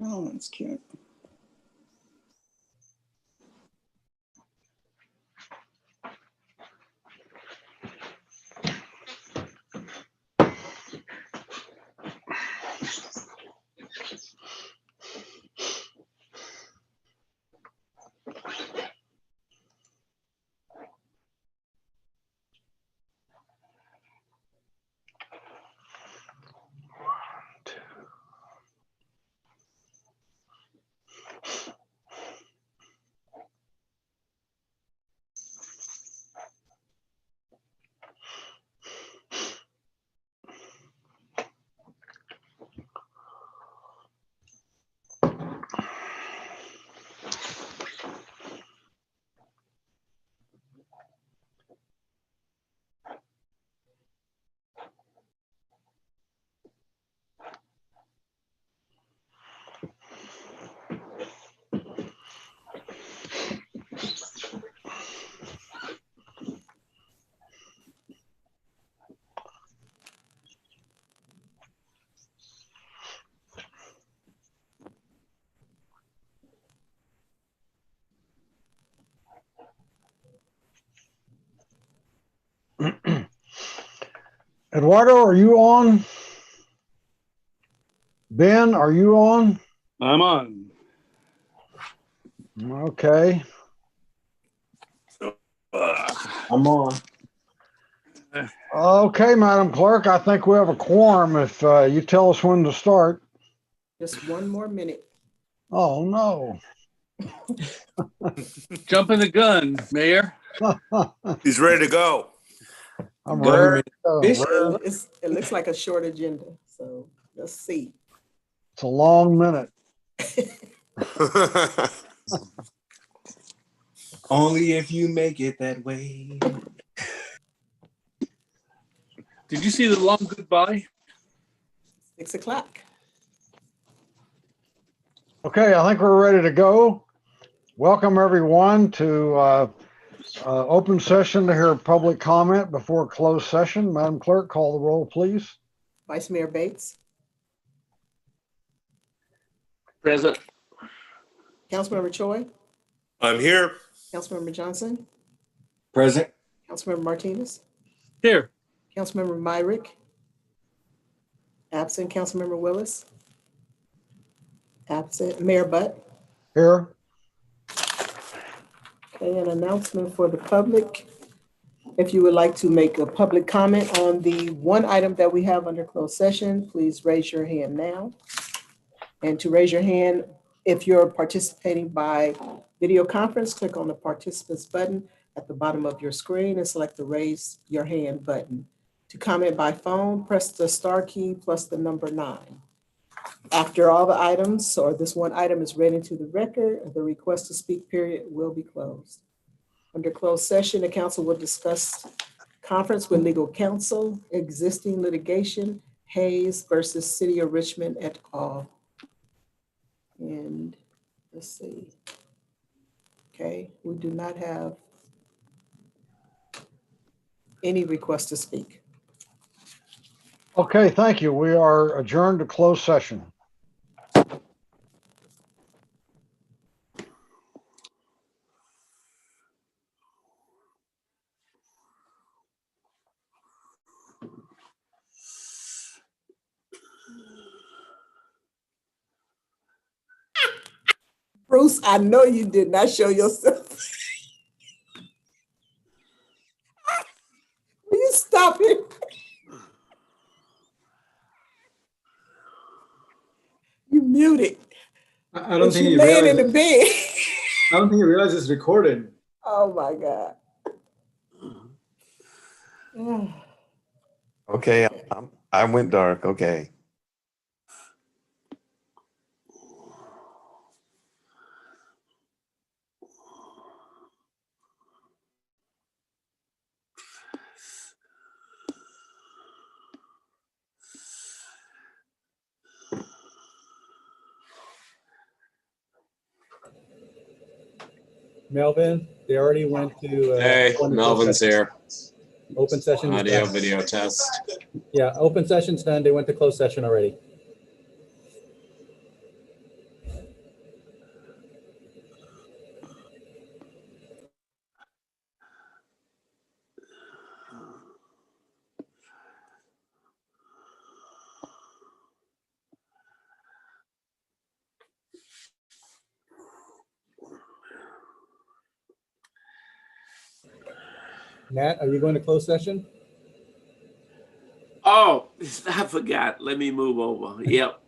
Oh, that's cute. Eduardo, are you on? Ben, are you on? I'm on. Okay. I'm on. Okay, Madam Clerk, I think we have a quorum if you tell us when to start. Just one more minute. Oh, no. Jumping the gun, Mayor. He's ready to go. I'm Government ready to go. It looks like a short agenda, so let's see. It's a long minute. Only if you make it that way. Did you see the long goodbye? 6 o'clock. Okay, I think we're ready to go. Welcome, everyone, to open session to hear public comment before closed session. Madam Clerk, call the roll, please. Vice Mayor Bates, Present. Councilmember Choi, I'm here. Councilmember Johnson, Present. Councilmember Martinez, Here. Councilmember Myrick, absent Councilmember Willis, absent Mayor Butt. Here. Okay, an announcement for the public. If you would like to make a public comment on the one item that we have under closed session, please raise your hand now. And to raise your hand, if you're participating by video conference, click on the participants button at the bottom of your screen and select the raise your hand button. To comment by phone, press the star key plus the number 9. After all the items or this one item is read into the record, the request to speak period will be closed. Under closed session, the council will discuss conference with legal counsel, existing litigation, Hayes versus City of Richmond et al. And let's see. Okay, we do not have any request to speak. Okay, thank you. We are adjourned to closed session. Bruce, I know you did not show yourself. Will you stop it? You muted. I don't think you he laying in the realized. bed. I don't think he realizes it's recorded. Oh my God. Okay, I went dark. Okay. Melvin, they already went to. Hey, went to Melvin's closed here. session. Open session is Audio, done. video test. Yeah, open session's done. They went to closed session already. Nat, are you going to closed session? Oh, I forgot. Let me move over. Yep.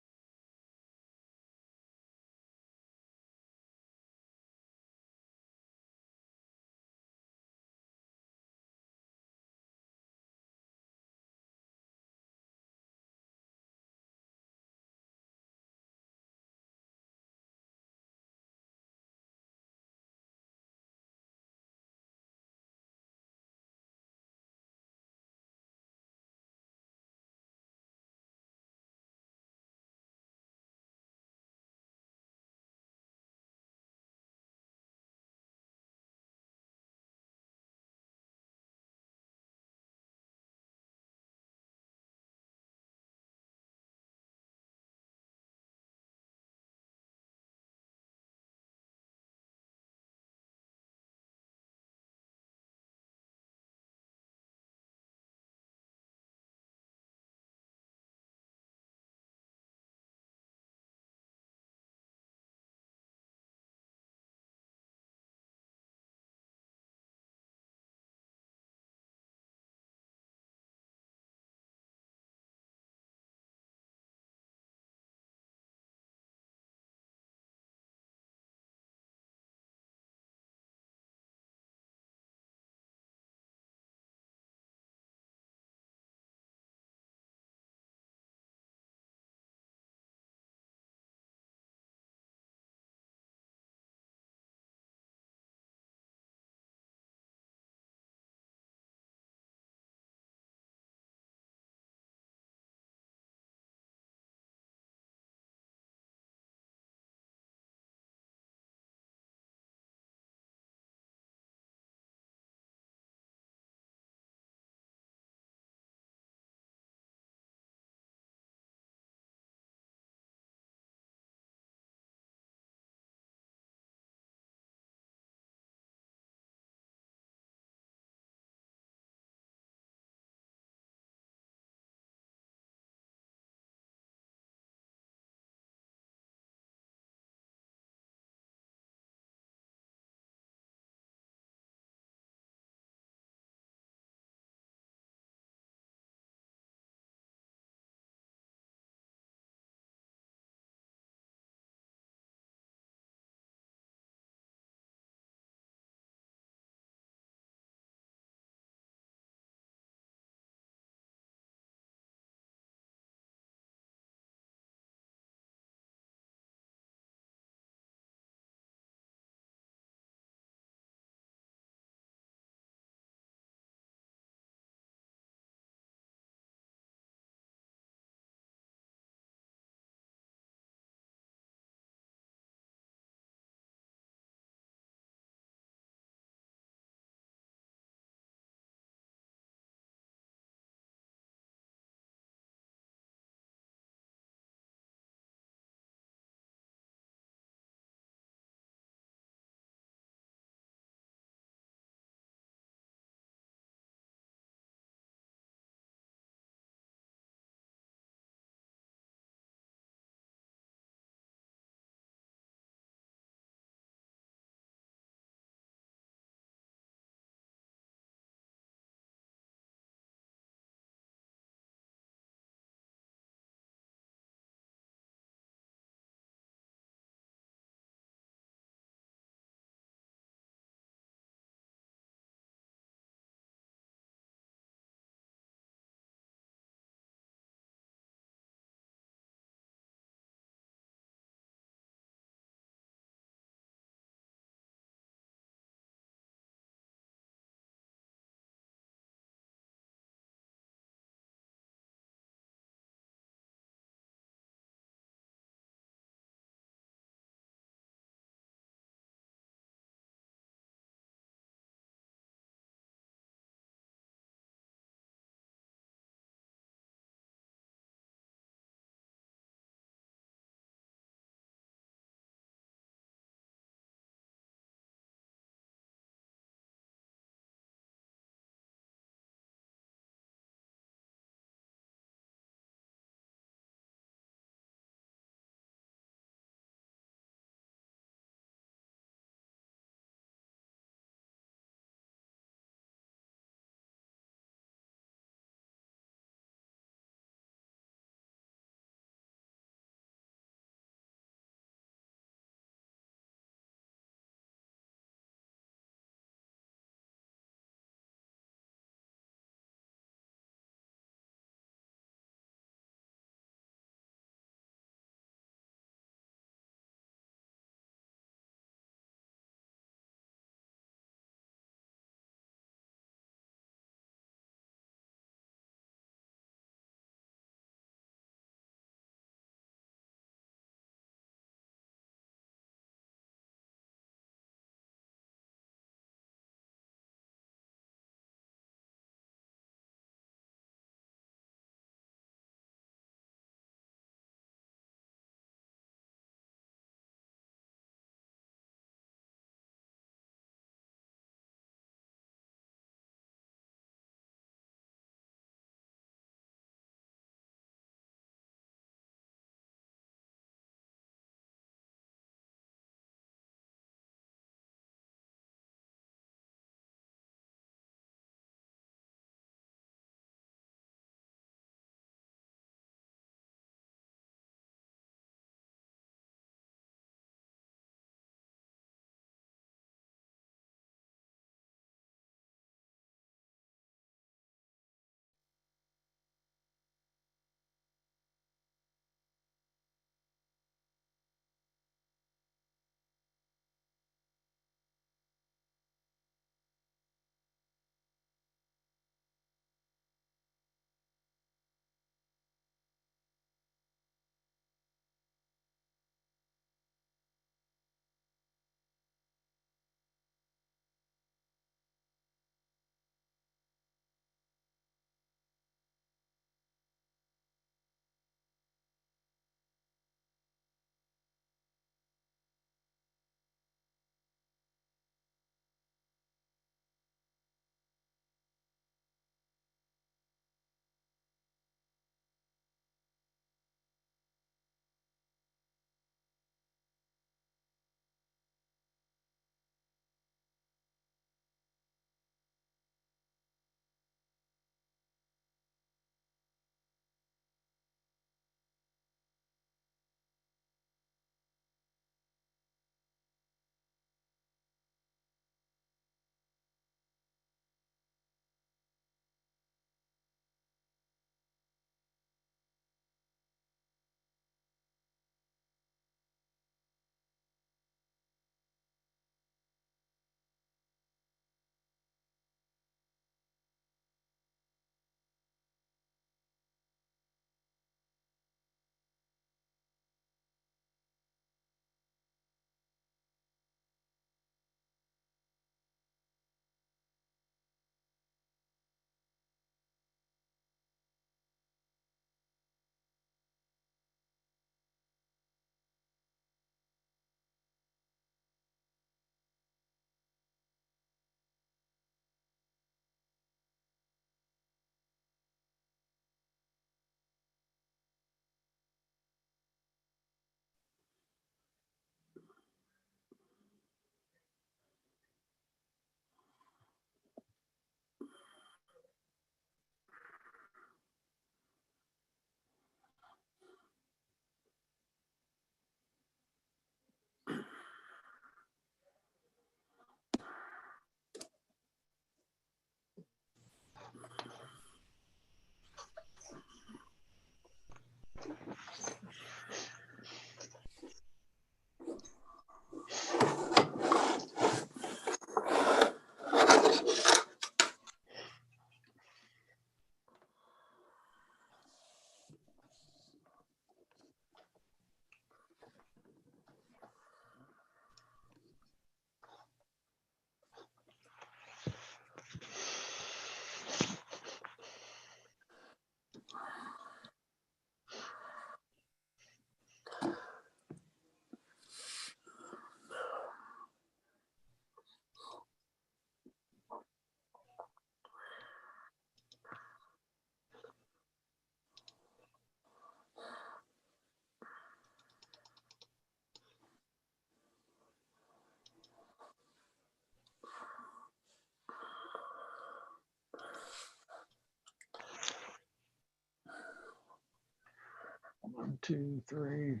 2, 3.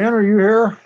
Ann, are you here?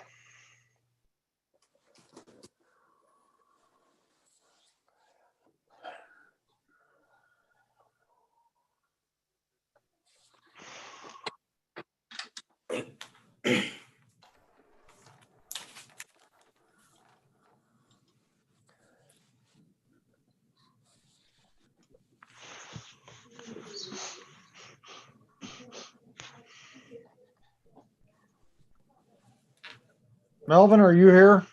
Melvin, are you here?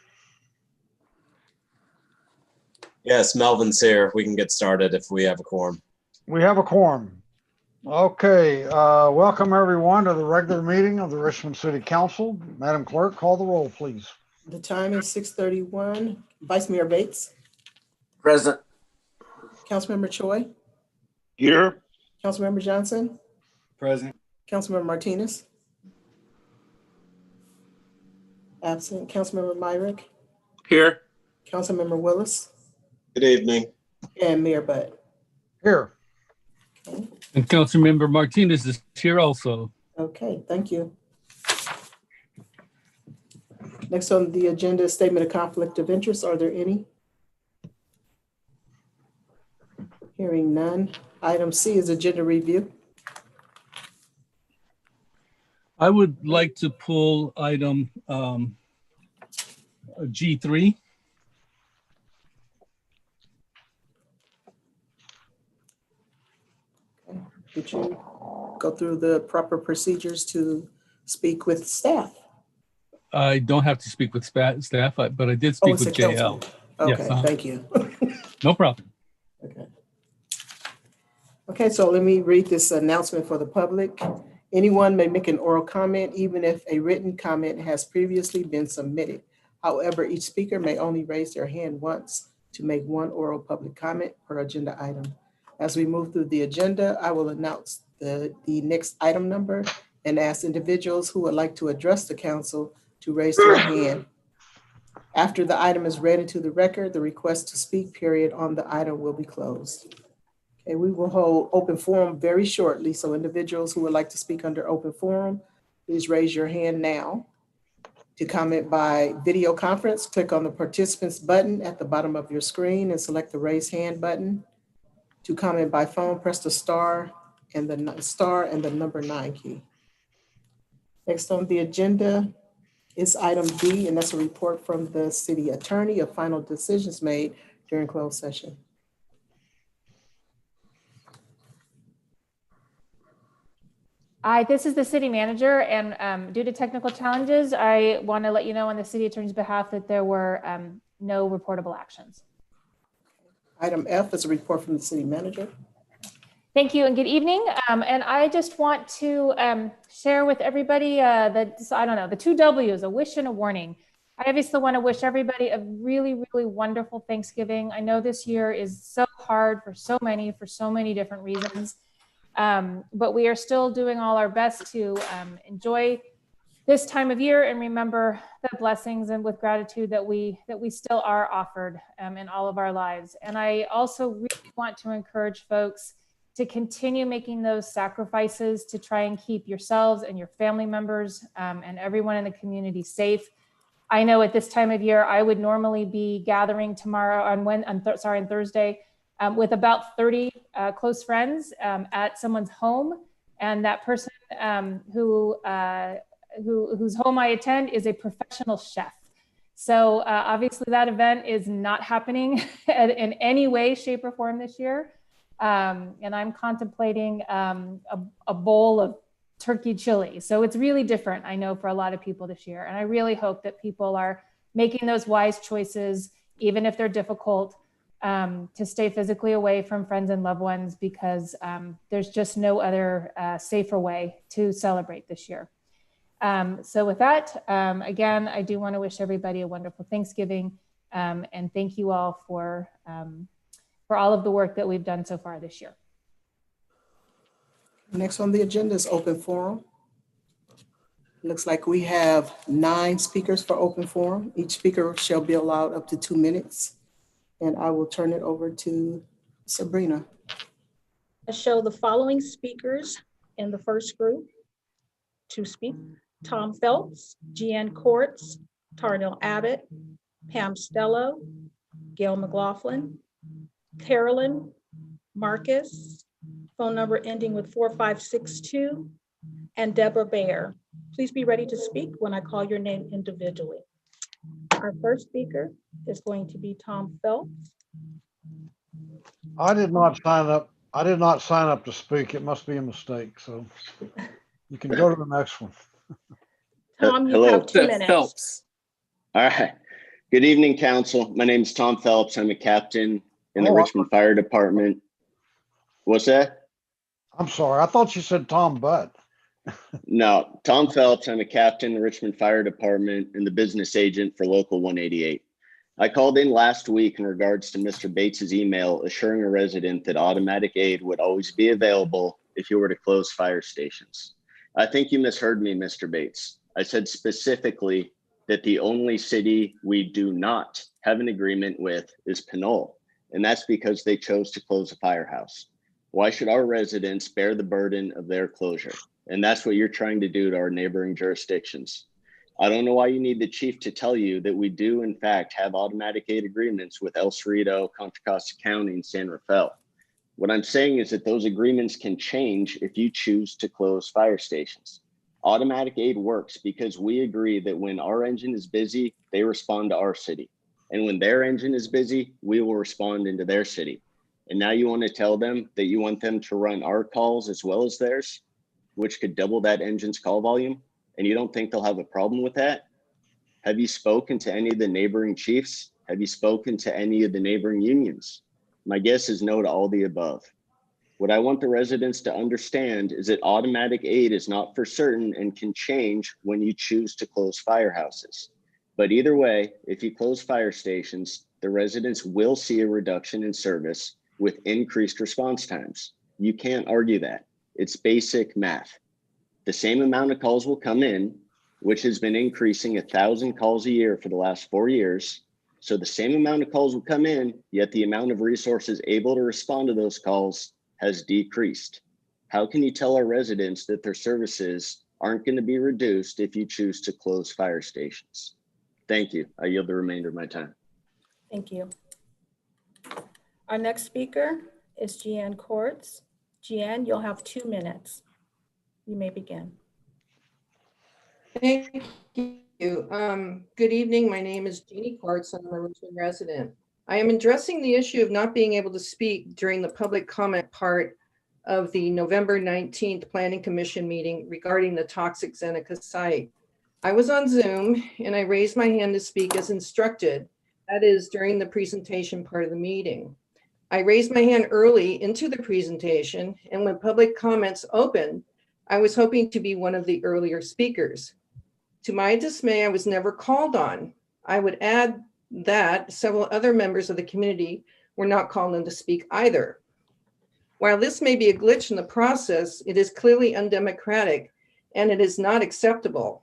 Yes, Melvin's here. We can get started if we have a quorum. We have a quorum. Okay, welcome everyone to the regular meeting of the Richmond City Council. Madam Clerk, call the roll, please. The time is 6:31. Vice Mayor Bates, Present. Councilmember Choi, Here. Councilmember Johnson, Present. Councilmember Martinez. Absent. Councilmember Myrick, Here. Councilmember Willis, Good evening. and Mayor Budd. Here. And Councilmember Martinez is here also. Okay, thank you. Next on the agenda is statement of conflict of interest. Are there any? Hearing none. Item C is agenda review. I would like to pull item G3. Did you go through the proper procedures to speak with staff? I don't have to speak with staff, but I did Oh, speak it's a with JL. council. Okay, Yes, thank you. No problem. Okay. Okay, so let me read this announcement for the public. Anyone may make an oral comment even if a written comment has previously been submitted. However, each speaker may only raise their hand once to make one oral public comment per agenda item. As we move through the agenda, I will announce the next item number and ask individuals who would like to address the council to raise their hand. After the item is read into the record, the request to speak period on the item will be closed. Okay, we will hold open forum very shortly, so individuals who would like to speak under open forum, please raise your hand now. To comment by video conference, click on the participants button at the bottom of your screen and select the raise hand button. To comment by phone, press the star and the number 9 key. Next on the agenda is item D, and that's a report from the city attorney of final decisions made during closed session. Hi, this is the city manager, and due to technical challenges, I want to let you know on the city attorney's behalf that there were no reportable actions. Item F is a report from the city manager. Thank you and good evening. And I just want to share with everybody the 2 W's, a wish and a warning. I obviously want to wish everybody a really, really wonderful Thanksgiving. I know this year is so hard for so many different reasons. But we are still doing all our best to enjoy this time of year and remember the blessings and with gratitude that we still are offered in all of our lives. And I also really want to encourage folks to continue making those sacrifices to try and keep yourselves and your family members and everyone in the community safe. I know at this time of year, I would normally be gathering tomorrow on Thursday with about 30 close friends at someone's home. And that person whose home I attend is a professional chef. So obviously that event is not happening in any way, shape, or form this year. And I'm contemplating a bowl of turkey chili. So it's really different, I know, for a lot of people this year. And I really hope that people are making those wise choices, even if they're difficult, to stay physically away from friends and loved ones, because there's just no other safer way to celebrate this year. So with that, again, I do want to wish everybody a wonderful Thanksgiving, and thank you all for all of the work that we've done so far this year. Next on the agenda is open forum. Looks like we have 9 speakers for open forum. Each speaker shall be allowed up to 2 minutes. And I will turn it over to Sabrina. I show the following speakers in the first group: to speak. Tom Phelps, Jeanne Courts, Tarnell Abbott, Pam Stello, Gail McLaughlin, Carolyn Marcus, phone number ending with 4562, and Deborah Bayer. Please be ready to speak when I call your name individually. Our first speaker is going to be Tom Phelps. I did not sign up. I did not sign up to speak. It must be a mistake. So you can go to the next one. Tom, you Hello. have 2 minutes. Phelps. All right. Good evening, council. My name is Tom Phelps. I'm a captain in the Oh, Richmond Fire Department. What's that? I'm sorry. I thought you said Tom Butt. No, Tom Phelps. I'm a captain in the Richmond Fire Department and the business agent for Local 188. I called in last week in regards to Mr. Bates's email assuring a resident that automatic aid would always be available if you were to close fire stations. I think you misheard me, Mr. Bates. I said specifically that the only city we do not have an agreement with is Pinole, and that's because they chose to close a firehouse. Why should our residents bear the burden of their closure? And that's what you're trying to do to our neighboring jurisdictions. I don't know why you need the chief to tell you that we do, in fact, have automatic aid agreements with El Cerrito, Contra Costa County, and San Rafael. What I'm saying is that those agreements can change if you choose to close fire stations. Automatic aid works because we agree that when our engine is busy, they respond to our city. And when their engine is busy, we will respond into their city. And now you want to tell them that you want them to run our calls as well as theirs, which could double that engine's call volume? And you don't think they'll have a problem with that? Have you spoken to any of the neighboring chiefs? Have you spoken to any of the neighboring unions? My guess is no to all the above. What I want the residents to understand is that automatic aid is not for certain and can change when you choose to close firehouses. But either way, if you close fire stations, the residents will see a reduction in service with increased response times. You can't argue that. It's basic math. The same amount of calls will come in, which has been increasing 1,000 calls a year for the last 4 years. So the same amount of calls will come in, yet the amount of resources able to respond to those calls has decreased. How can you tell our residents that their services aren't going to be reduced if you choose to close fire stations? Thank you. I yield the remainder of my time. Thank you. Our next speaker is Jeanne Courts. Jeanne, you'll have 2 minutes. You may begin. Thank you. Good evening. My name is Jeannie Quartz. I'm a Richmond resident. I am addressing the issue of not being able to speak during the public comment part of the November 19th Planning Commission meeting regarding the toxic Zeneca site. I was on Zoom and I raised my hand to speak as instructed, that is during the presentation part of the meeting. I raised my hand early into the presentation, and when public comments opened, I was hoping to be one of the earlier speakers. To my dismay, I was never called on. I would add that several other members of the community were not called on to speak either. While this may be a glitch in the process, it is clearly undemocratic and it is not acceptable.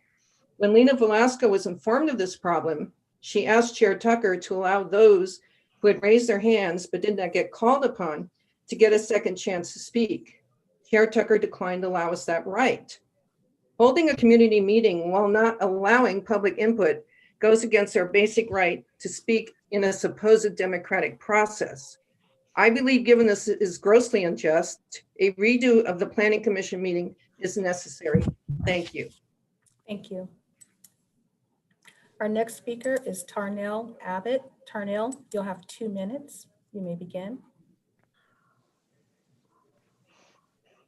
When Lena Velasco was informed of this problem, she asked Chair Tucker to allow those who had raised their hands but did not get called upon to get a second chance to speak. Chair Tucker declined to allow us that right. Holding a community meeting while not allowing public input goes against our basic right to speak in a supposed democratic process. I believe, given this is grossly unjust, a redo of the Planning Commission meeting is necessary. Thank you. Thank you. Our next speaker is Tarnell Abbott. Tarnell, you'll have 2 minutes. You may begin.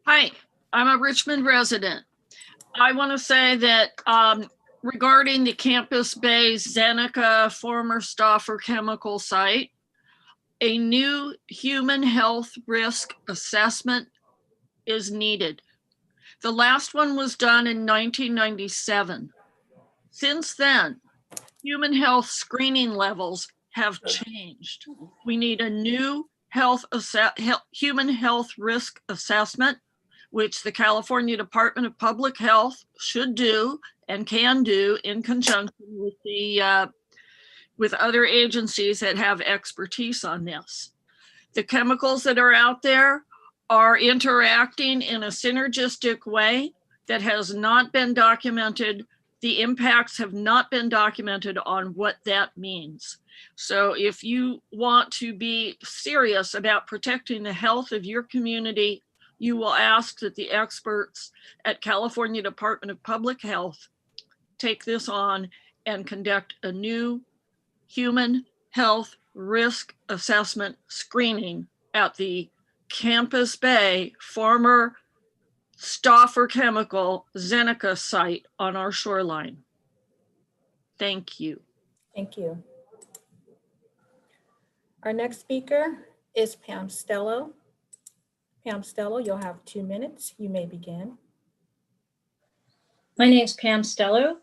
Hi, I'm a Richmond resident. I want to say that regarding the Campus Bay Zeneca former Stauffer chemical site, a new human health risk assessment is needed. The last one was done in 1997. Since then, human health screening levels have changed. We need a new human health risk assessment, which the California Department of Public Health should do and can do in conjunction with with other agencies that have expertise on this. The chemicals that are out there are interacting in a synergistic way. that has not been documented. The impacts have not been documented on what that means. So if you want to be serious about protecting the health of your community, you will ask that the experts at California Department of Public Health take this on and conduct a new human health risk assessment screening at the Campus Bay former Stauffer Chemical Zeneca site on our shoreline. Thank you. Thank you. Our next speaker is Pam Stello. Pam Stello, you'll have 2 minutes. You may begin. My name's Pam Stello.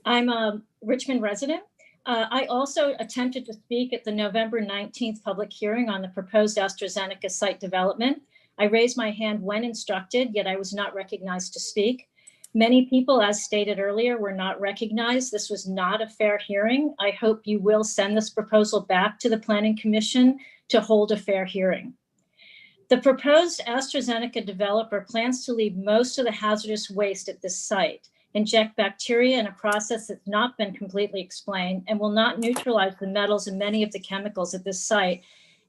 I'm a Richmond resident. I also attempted to speak at the November 19th public hearing on the proposed AstraZeneca site development. I raised my hand when instructed, yet I was not recognized to speak. Many people, as stated earlier, were not recognized. This was not a fair hearing. I hope you will send this proposal back to the Planning Commission to hold a fair hearing. The proposed AstraZeneca developer plans to leave most of the hazardous waste at this site, inject bacteria in a process that's not been completely explained, and will not neutralize the metals in many of the chemicals at this site,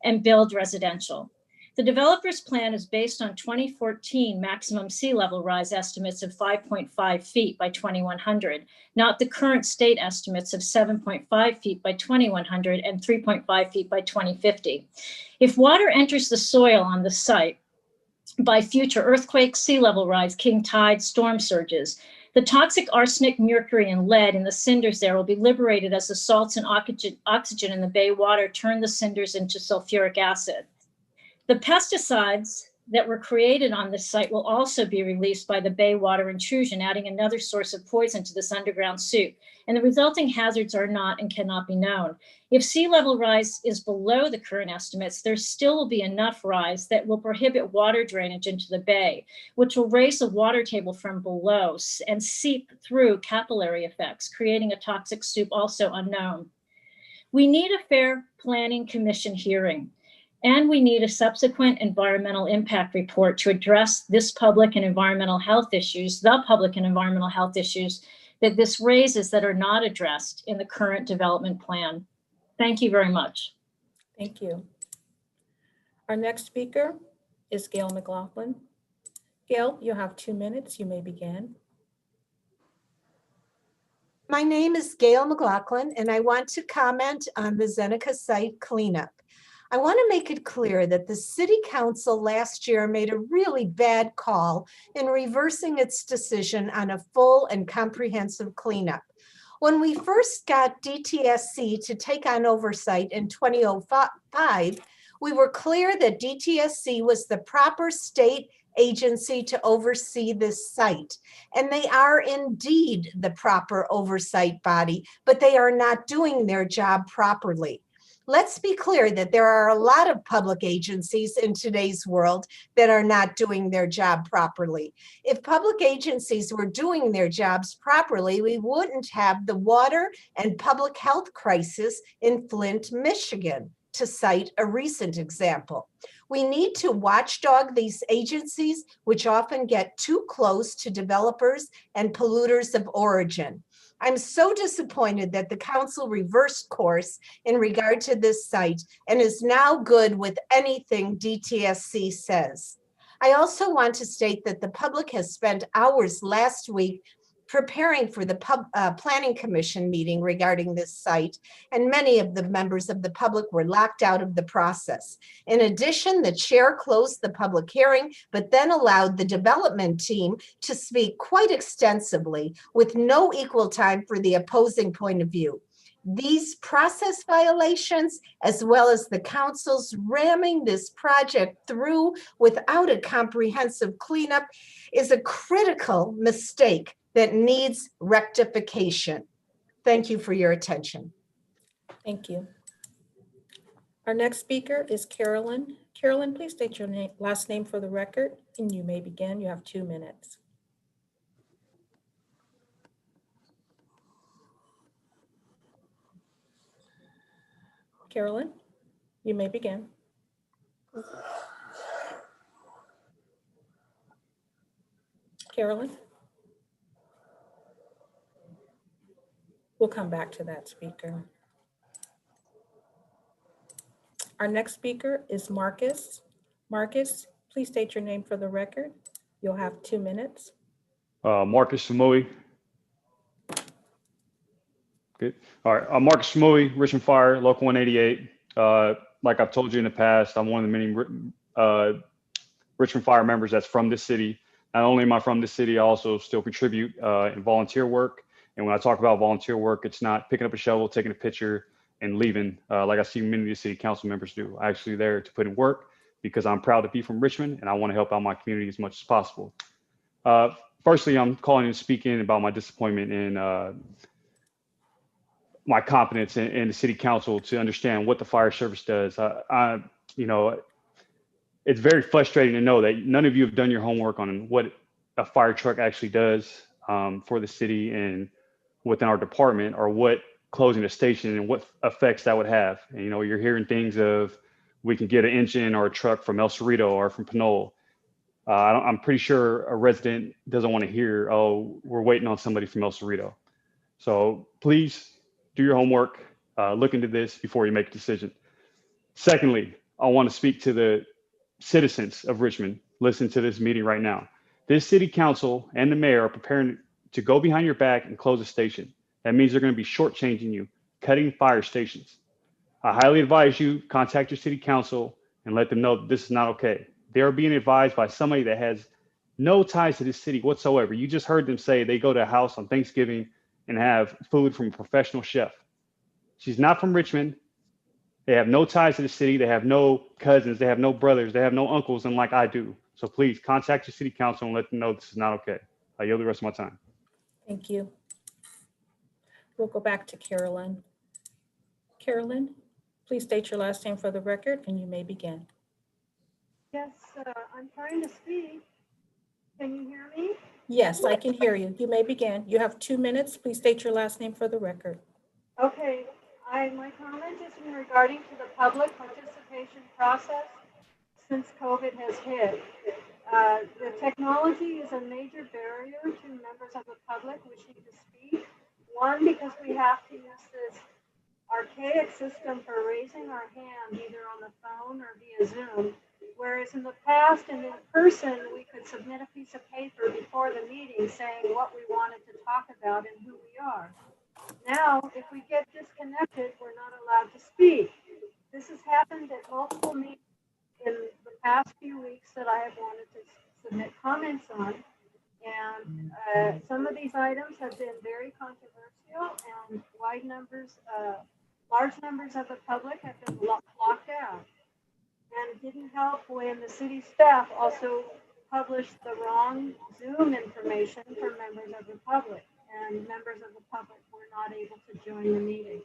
and build residential. The developer's plan is based on 2014 maximum sea level rise estimates of 5.5 feet by 2100, not the current state estimates of 7.5 feet by 2100 and 3.5 feet by 2050. If water enters the soil on the site by future earthquakes, sea level rise, king tide, storm surges, the toxic arsenic, mercury, and lead in the cinders there will be liberated as the salts and oxygen in the bay water turn the cinders into sulfuric acid. The pesticides that were created on this site will also be released by the bay water intrusion, adding another source of poison to this underground soup. And the resulting hazards are not and cannot be known. If sea level rise is below the current estimates, there still will be enough rise that will prohibit water drainage into the bay, which will raise the water table from below and seep through capillary effects, creating a toxic soup also unknown. We need a fair planning commission hearing. And we need a subsequent environmental impact report to address this public and environmental health issues, the public and environmental health issues that this raises that are not addressed in the current development plan. Thank you very much. Thank you. Our next speaker is Gail McLaughlin. Gail, you have 2 minutes. You may begin. My name is Gail McLaughlin, and I want to comment on the Zeneca site cleanup. I want to make it clear that the City Council last year made a really bad call in reversing its decision on a full and comprehensive cleanup. When we first got DTSC to take on oversight in 2005, we were clear that DTSC was the proper state agency to oversee this site. And they are indeed the proper oversight body, but they are not doing their job properly. Let's be clear that there are a lot of public agencies in today's world that are not doing their job properly. If public agencies were doing their jobs properly, we wouldn't have the water and public health crisis in Flint, Michigan, to cite a recent example. We need to watchdog these agencies, which often get too close to developers and polluters of origin. I'm so disappointed that the council reversed course in regard to this site and is now good with anything DTSC says. I also want to state that the public has spent hours last week preparing for the Planning Commission meeting regarding this site, and many of the members of the public were locked out of the process. In addition, the chair closed the public hearing, but then allowed the development team to speak quite extensively with no equal time for the opposing point of view. These process violations, as well as the council's ramming this project through without a comprehensive cleanup, is a critical mistake that needs rectification. Thank you for your attention. Thank you. Our next speaker is Carolyn. Carolyn, please state your last name for the record, and you may begin. You have 2 minutes. Carolyn, you may begin. Carolyn? We'll come back to that speaker. Our next speaker is Marcus. Marcus, please state your name for the record. You'll have 2 minutes. Marcus Samui. Good. All right. Marcus Samui, Richmond Fire, Local 188. Like I've told you in the past, I'm one of the many Richmond Fire members that's from this city. Not only am I from this city, I also still contribute in volunteer work. And when I talk about volunteer work, it's not picking up a shovel, taking a picture, and leaving like I see many of the city council members do. I'm actually there to put in work because I'm proud to be from Richmond and I want to help out my community as much as possible. Firstly, I'm calling and speaking about my disappointment in my confidence in the city council to understand what the fire service does. You know, it's very frustrating to know that none of you have done your homework on what a fire truck actually does for the city and within our department, or what closing a station and what effects that would have. And, you know, you're hearing things of we can get an engine or a truck from El Cerrito or from Pinole. I'm pretty sure a resident doesn't want to hear, oh, we're waiting on somebody from El Cerrito. So please do your homework, look into this before you make a decision. Secondly, I want to speak to the citizens of Richmond. Listen to this meeting right now. This city council and the mayor are preparing to go behind your back and close a station. That means they're going to be shortchanging you, cutting fire stations. I highly advise you contact your city council and let them know that this is not okay. They are being advised by somebody that has no ties to this city whatsoever. You just heard them say they go to a house on Thanksgiving and have food from a professional chef. She's not from Richmond. They have no ties to the city. They have no cousins. They have no brothers. They have no uncles, and like I do. So please contact your city council and let them know this is not okay. I yield the rest of my time. Thank you. We'll go back to Carolyn. Carolyn, please state your last name for the record and you may begin. Yes, I'm trying to speak. Can you hear me? Yes, I can hear you. You may begin. You have 2 minutes. Please state your last name for the record. Okay, my comment is regarding to the public participation process since COVID has hit. The technology is a major barrier to members of the public wishing to speak. One, because we have to use this archaic system for raising our hand either on the phone or via Zoom, whereas in the past and in person we could submit a piece of paper before the meeting saying what we wanted to talk about and who we are. Now, if we get disconnected, we're not allowed to speak. This has happened at multiple meetings in the past few weeks that I have wanted to submit comments on. And some of these items have been very controversial, and large numbers of the public have been locked out. And it didn't help when the city staff also published the wrong Zoom information for members of the public, and members of the public were not able to join the meeting.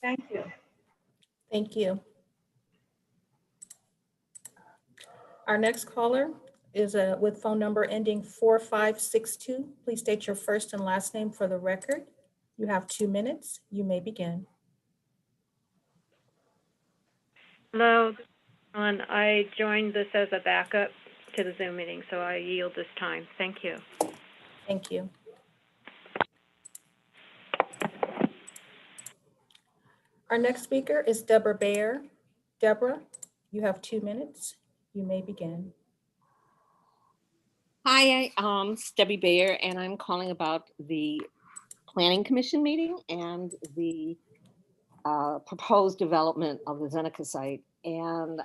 Thank you. Thank you. Our next caller is with phone number ending 4562. Please state your first and last name for the record. You have 2 minutes. You may begin. Hello, everyone. I joined this as a backup to the Zoom meeting, so I yield this time. Thank you. Thank you. Our next speaker is Deborah Baer. Deborah, you have 2 minutes. You may begin. Hi, it's Debbie Bayer, and I'm calling about the Planning Commission meeting and the proposed development of the Zeneca site. And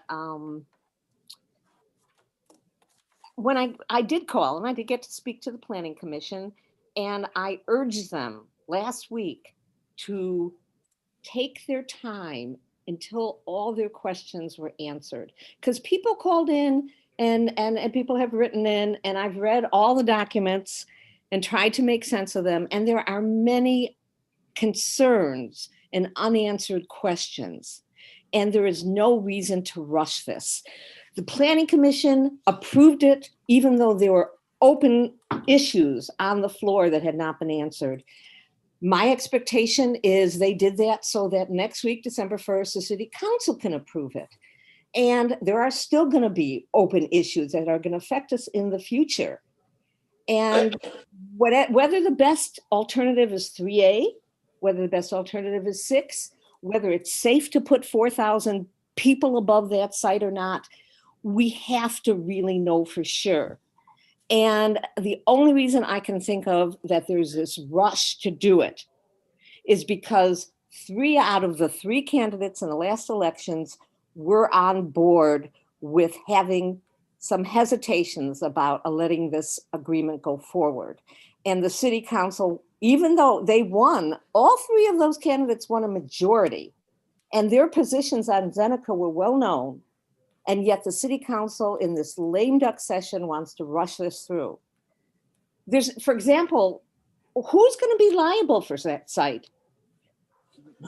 when I did call, and I did get to speak to the Planning Commission, and I urged them last week to take their time until all their questions were answered. Because people called in and people have written in, and I've read all the documents and tried to make sense of them. And there are many concerns and unanswered questions. And there is no reason to rush this. The Planning Commission approved it, even though there were open issues on the floor that had not been answered. My expectation is they did that so that next week, December 1st, the City Council can approve it. And there are still going to be open issues that are going to affect us in the future. And whether the best alternative is 3A whether the best alternative is 6, whether it's safe to put 4,000 people above that site or not. We have to really know for sure. And the only reason I can think of that there's this rush to do it is because 3 out of the 3 candidates in the last elections were on board with having some hesitations about letting this agreement go forward. And the city council, even though they won, all 3 of those candidates won a majority, and their positions on Zeneca were well known. And yet the city council in this lame duck session wants to rush this through. There's, for example, who's going to be liable for that site?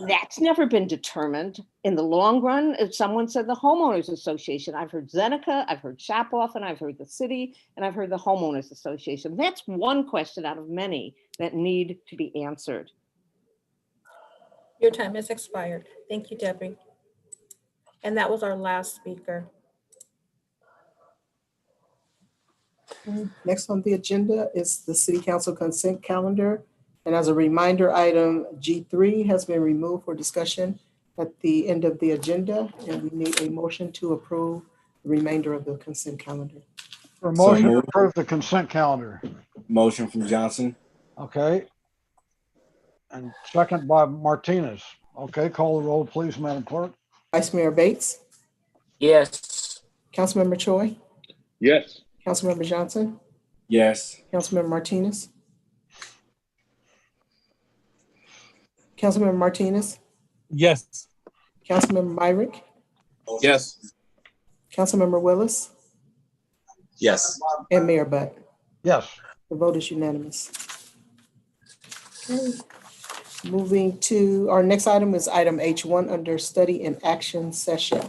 That's never been determined. In the long run, if someone said the homeowners association, I've heard Zeneca, I've heard Shapoff, and I've heard the city, and I've heard the homeowners association. That's one question out of many that need to be answered. Your time has expired. Thank you, Debbie. And that was our last speaker. Next on the agenda is the City Council consent calendar. And as a reminder, item G3 has been removed for discussion at the end of the agenda, and we need a motion to approve the remainder of the consent calendar. For a motion to approve the consent calendar. Motion from Johnson. Okay. And second by Martinez. Okay, call the roll, please, Madam Clerk. Vice Mayor Bates? Yes. Councilmember Choi? Yes. Councilmember Johnson? Yes. Councilmember Martinez? Councilmember Martinez? Yes. Councilmember Myrick? Yes. Councilmember Willis? Yes. And Mayor Butt? Yes. The vote is unanimous. Okay. Moving to our next item is item H1 under study and action session.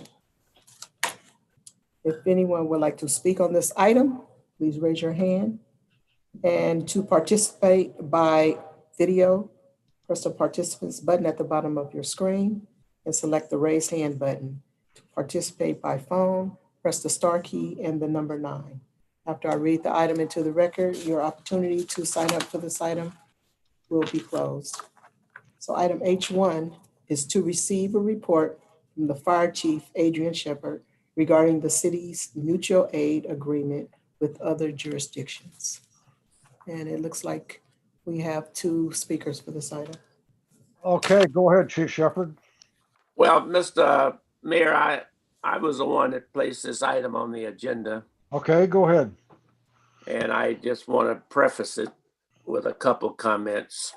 If anyone would like to speak on this item, please raise your hand. And to participate by video, press the participants button at the bottom of your screen and select the raise hand button. To participate by phone, press the star key and the number 9. After I read the item into the record, your opportunity to sign up for this item will be closed. So item H1 is to receive a report from the Fire Chief, Adrian Shepard, regarding the city's mutual aid agreement with other jurisdictions. And it looks like we have 2 speakers for this item. Okay, go ahead, Chief Shepard. Well, Mr. Mayor, I was the one that placed this item on the agenda. Okay, go ahead. And I just want to preface it with a couple comments.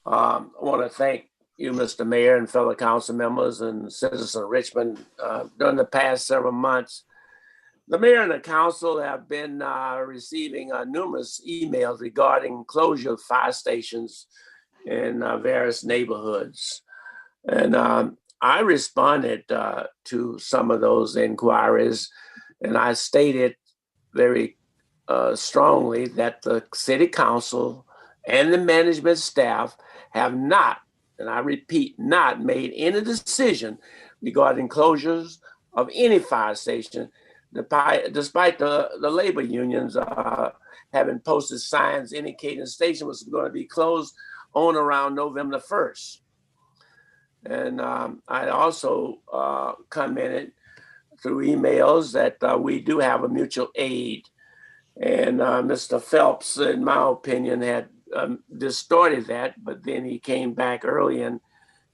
I want to thank you, Mr. Mayor, and fellow council members and citizens of Richmond. During the past several months, the mayor and the council have been receiving numerous emails regarding closure of fire stations in various neighborhoods. And I responded to some of those inquiries, and I stated very strongly that the city council and the management staff have not, and I repeat, not made any decision regarding closures of any fire station, despite the labor unions having posted signs indicating the station was going to be closed on around November 1st. And I also commented through emails that we do have a mutual aid. And Mr. Phelps, in my opinion, had distorted that, but then he came back early and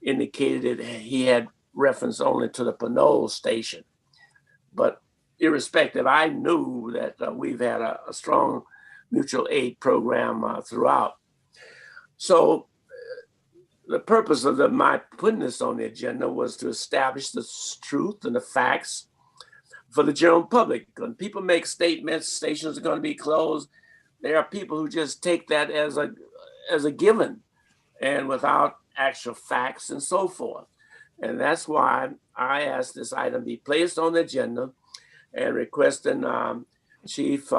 indicated that he had reference only to the Pinole station. But irrespective, I knew that we've had a strong mutual aid program throughout. So the purpose of my putting this on the agenda was to establish the truth and the facts for the general public. When people make statements, stations are going to be closed, there are people who just take that as a given and without actual facts and so forth. And that's why I asked this item be placed on the agenda and requesting Chief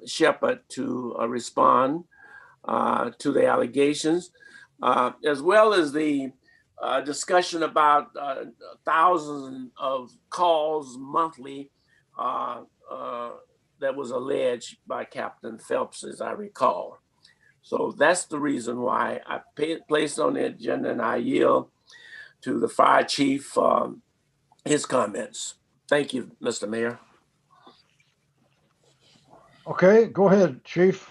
Shepard to respond to the allegations, as well as the discussion about thousands of calls monthly that was alleged by Captain Phelps, as I recall. So that's the reason why I placed on the agenda, and I yield to the fire chief, his comments. Thank you, Mr. Mayor. Okay, go ahead, Chief.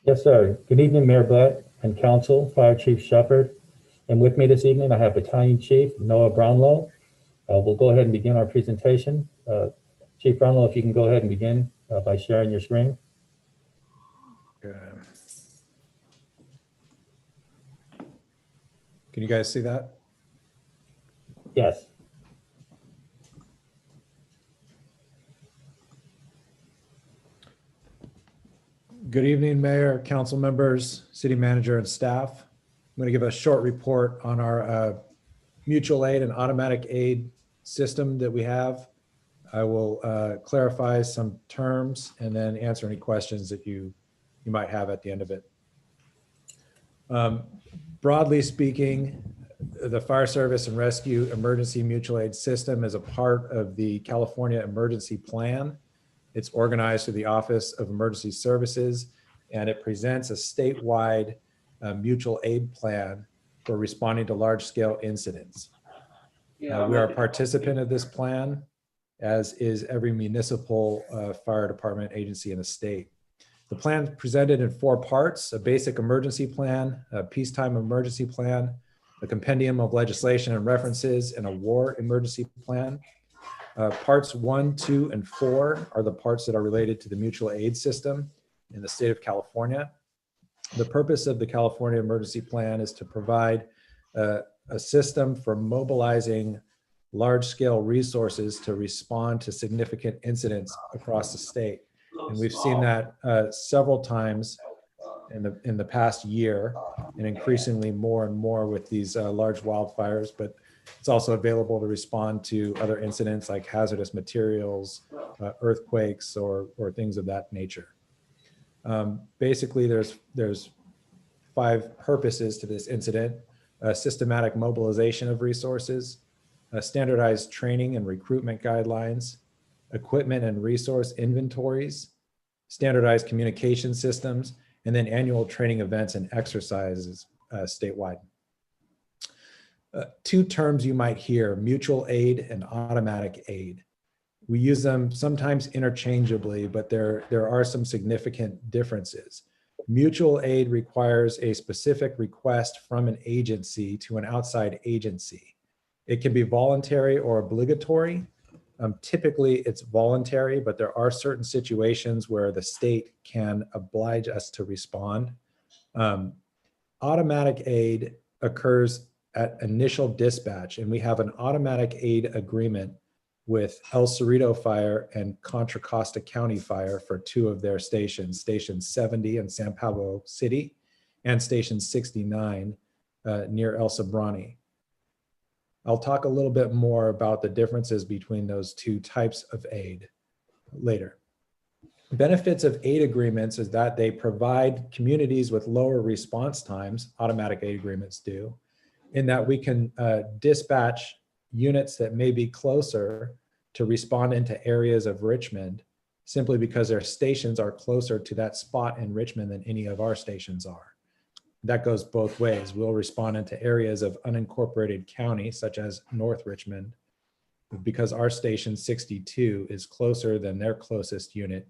Yes, sir. Good evening, Mayor Black and Council, Fire Chief Shepherd. And with me this evening, I have Battalion Chief Noah Brownlow. We'll go ahead and begin our presentation. Chief Brownlow, if you can go ahead and begin by sharing your screen. Good. Can you guys see that? Yes. Good evening, Mayor, council members, city manager, and staff. I'm going to give a short report on our mutual aid and automatic aid system that we have. I will clarify some terms and then answer any questions that you might have at the end of it. Broadly speaking, the Fire Service and Rescue Emergency Mutual Aid System is a part of the California Emergency Plan. It's organized through the Office of Emergency Services, and it presents a statewide mutual aid plan for responding to large-scale incidents. We are a participant of this plan, as is every municipal fire department agency in the state. The plan is presented in 4 parts: a basic emergency plan, a peacetime emergency plan, a compendium of legislation and references, and a war emergency plan. Parts 1, 2, and 4 are the parts that are related to the mutual aid system in the state of California. The purpose of the California Emergency Plan is to provide a system for mobilizing large-scale resources to respond to significant incidents across the state. And we've seen that several times in the past year, and increasingly more and more with these large wildfires, but it's also available to respond to other incidents like hazardous materials, earthquakes, or things of that nature. Basically, there's 5 purposes to this incident: systematic mobilization of resources, standardized training and recruitment guidelines, equipment and resource inventories, standardized communication systems, and then annual training events and exercises statewide. 2 terms you might hear: mutual aid and automatic aid. We use them sometimes interchangeably, but there are some significant differences. Mutual aid requires a specific request from an agency to an outside agency. It can be voluntary or obligatory. Typically it's voluntary, but there are certain situations where the state can oblige us to respond. Automatic aid occurs at initial dispatch, and we have an automatic aid agreement with El Cerrito Fire and Contra Costa County Fire for 2 of their stations, Station 70 in San Pablo City and Station 69 near El Sobrani. I'll talk a little bit more about the differences between those 2 types of aid later. Benefits of aid agreements is that they provide communities with lower response times, automatic aid agreements do, in that we can dispatch units that may be closer to respond into areas of Richmond simply because their stations are closer to that spot in Richmond than any of our stations are. That goes both ways. We'll respond into areas of unincorporated county, such as North Richmond, because our station 62 is closer than their closest unit,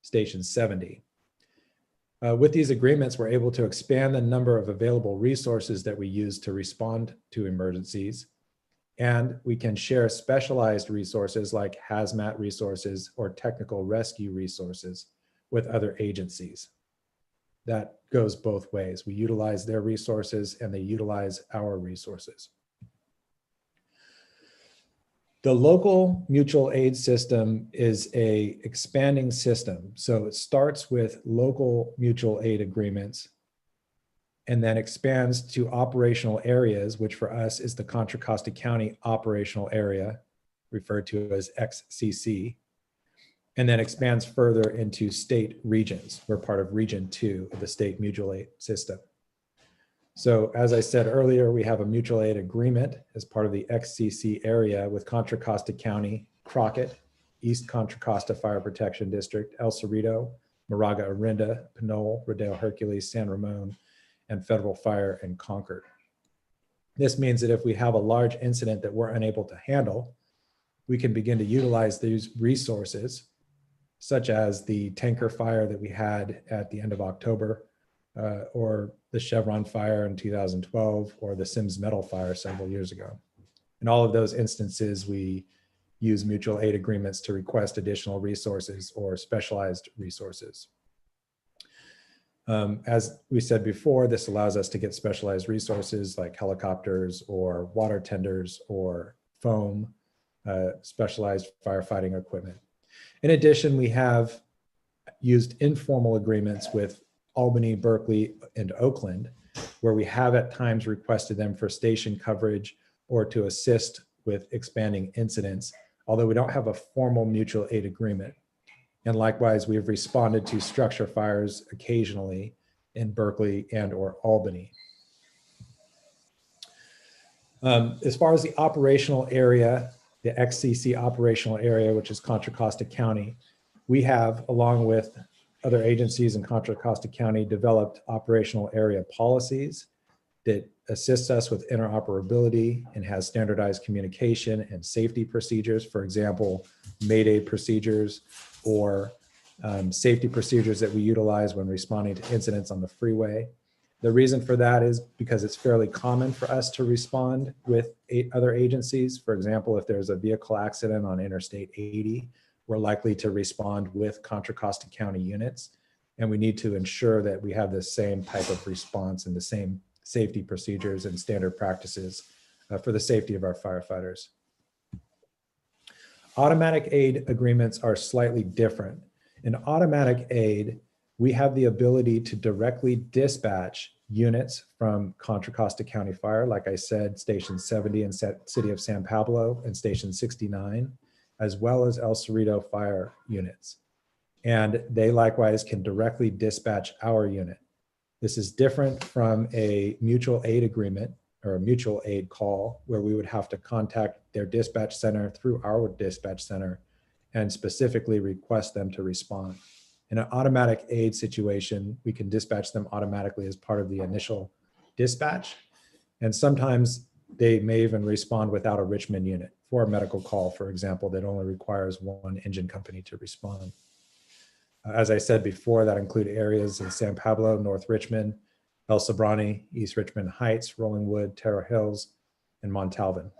Station 70. With these agreements, we're able to expand the number of available resources that we use to respond to emergencies. And we can share specialized resources like hazmat resources or technical rescue resources with other agencies. That goes both ways. We utilize their resources and they utilize our resources. The local mutual aid system is an expanding system. So it starts with local mutual aid agreements and then expands to operational areas, which for us is the Contra Costa County operational area, referred to as XCC, and then expands further into state regions. We're part of Region 2 of the state mutual aid system. So as I said earlier, we have a mutual aid agreement as part of the XCC area with Contra Costa County, Crockett, East Contra Costa Fire Protection District, El Cerrito, Moraga Orinda, Pinole, Rodeo Hercules, San Ramon, and Federal Fire in Concord. This means that if we have a large incident that we're unable to handle, we can begin to utilize these resources, such as the tanker fire that we had at the end of October, or the Chevron fire in 2012, or the Sims Metal fire several years ago. In all of those instances, we use mutual aid agreements to request additional resources or specialized resources. As we said before, this allows us to get specialized resources like helicopters or water tenders or foam, specialized firefighting equipment. In addition, we have used informal agreements with Albany, Berkeley, and Oakland, where we have at times requested them for station coverage or to assist with expanding incidents, although we don't have a formal mutual aid agreement. And likewise, we have responded to structure fires occasionally in Berkeley and or Albany. As far as the operational area, the XCC operational area, which is Contra Costa County, we have, along with other agencies in Contra Costa County, developed operational area policies that assists us with interoperability and has standardized communication and safety procedures. For example, Mayday procedures or safety procedures that we utilize when responding to incidents on the freeway. The reason for that is because it's fairly common for us to respond with other agencies. For example, if there's a vehicle accident on Interstate 80, we're likely to respond with Contra Costa County units. And we need to ensure that we have the same type of response and the same safety procedures and standard practices for the safety of our firefighters. Automatic aid agreements are slightly different. In automatic aid, we have the ability to directly dispatch units from Contra Costa County Fire, like I said, Station 70 in City of San Pablo and Station 69, as well as El Cerrito Fire units. And they likewise can directly dispatch our unit. This is different from a mutual aid agreement or a mutual aid call where we would have to contact their dispatch center through our dispatch center and specifically request them to respond. In an automatic aid situation, we can dispatch them automatically as part of the initial dispatch. And sometimes they may even respond without a Richmond unit for a medical call, for example, that only requires one engine company to respond. As I said before, that include areas in San Pablo, North Richmond, El Sobrani, East Richmond Heights, Rolling Wood, Terra Hills, and Montalvan.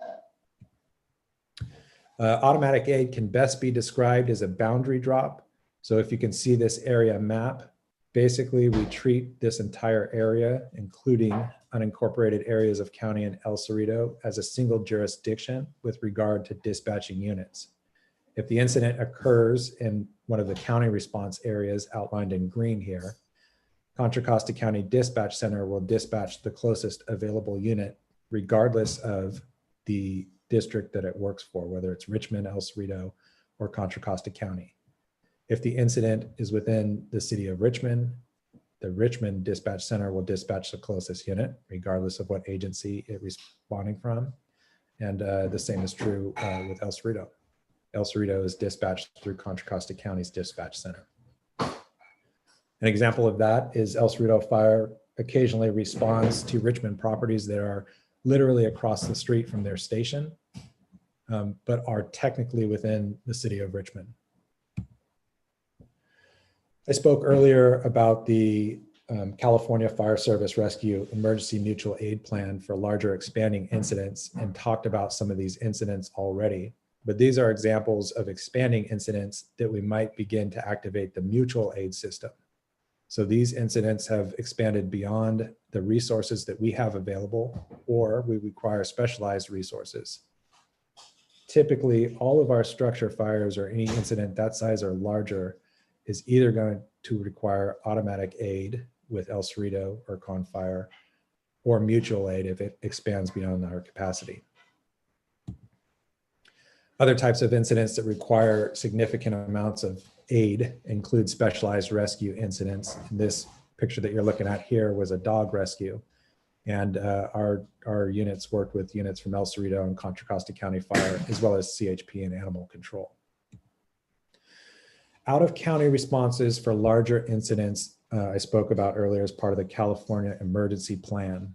Automatic aid can best be described as a boundary drop. So if you can see this area map, basically we treat this entire area, including unincorporated areas of county and El Cerrito, as a single jurisdiction with regard to dispatching units. If the incident occurs in one of the county response areas outlined in green here, Contra Costa County Dispatch Center will dispatch the closest available unit, regardless of the district that it works for, whether it's Richmond, El Cerrito, or Contra Costa County. If the incident is within the city of Richmond, the Richmond Dispatch Center will dispatch the closest unit, regardless of what agency it's responding from. And the same is true with El Cerrito. El Cerrito is dispatched through Contra Costa County's dispatch center. An example of that is El Cerrito Fire occasionally responds to Richmond properties that are literally across the street from their station, but are technically within the city of Richmond. I spoke earlier about the California Fire Service Rescue Emergency Mutual Aid Plan for larger expanding incidents and talked about some of these incidents already. But these are examples of expanding incidents that we might begin to activate the mutual aid system. So these incidents have expanded beyond the resources that we have available, or we require specialized resources. Typically, all of our structure fires or any incident that size or larger is either going to require automatic aid with El Cerrito or Con Fire, or mutual aid if it expands beyond our capacity. Other types of incidents that require significant amounts of aid include specialized rescue incidents. And this picture that you're looking at here was a dog rescue. And our units worked with units from El Cerrito and Contra Costa County Fire, as well as CHP and animal control. out-of-county responses for larger incidents I spoke about earlier as part of the California Emergency Plan.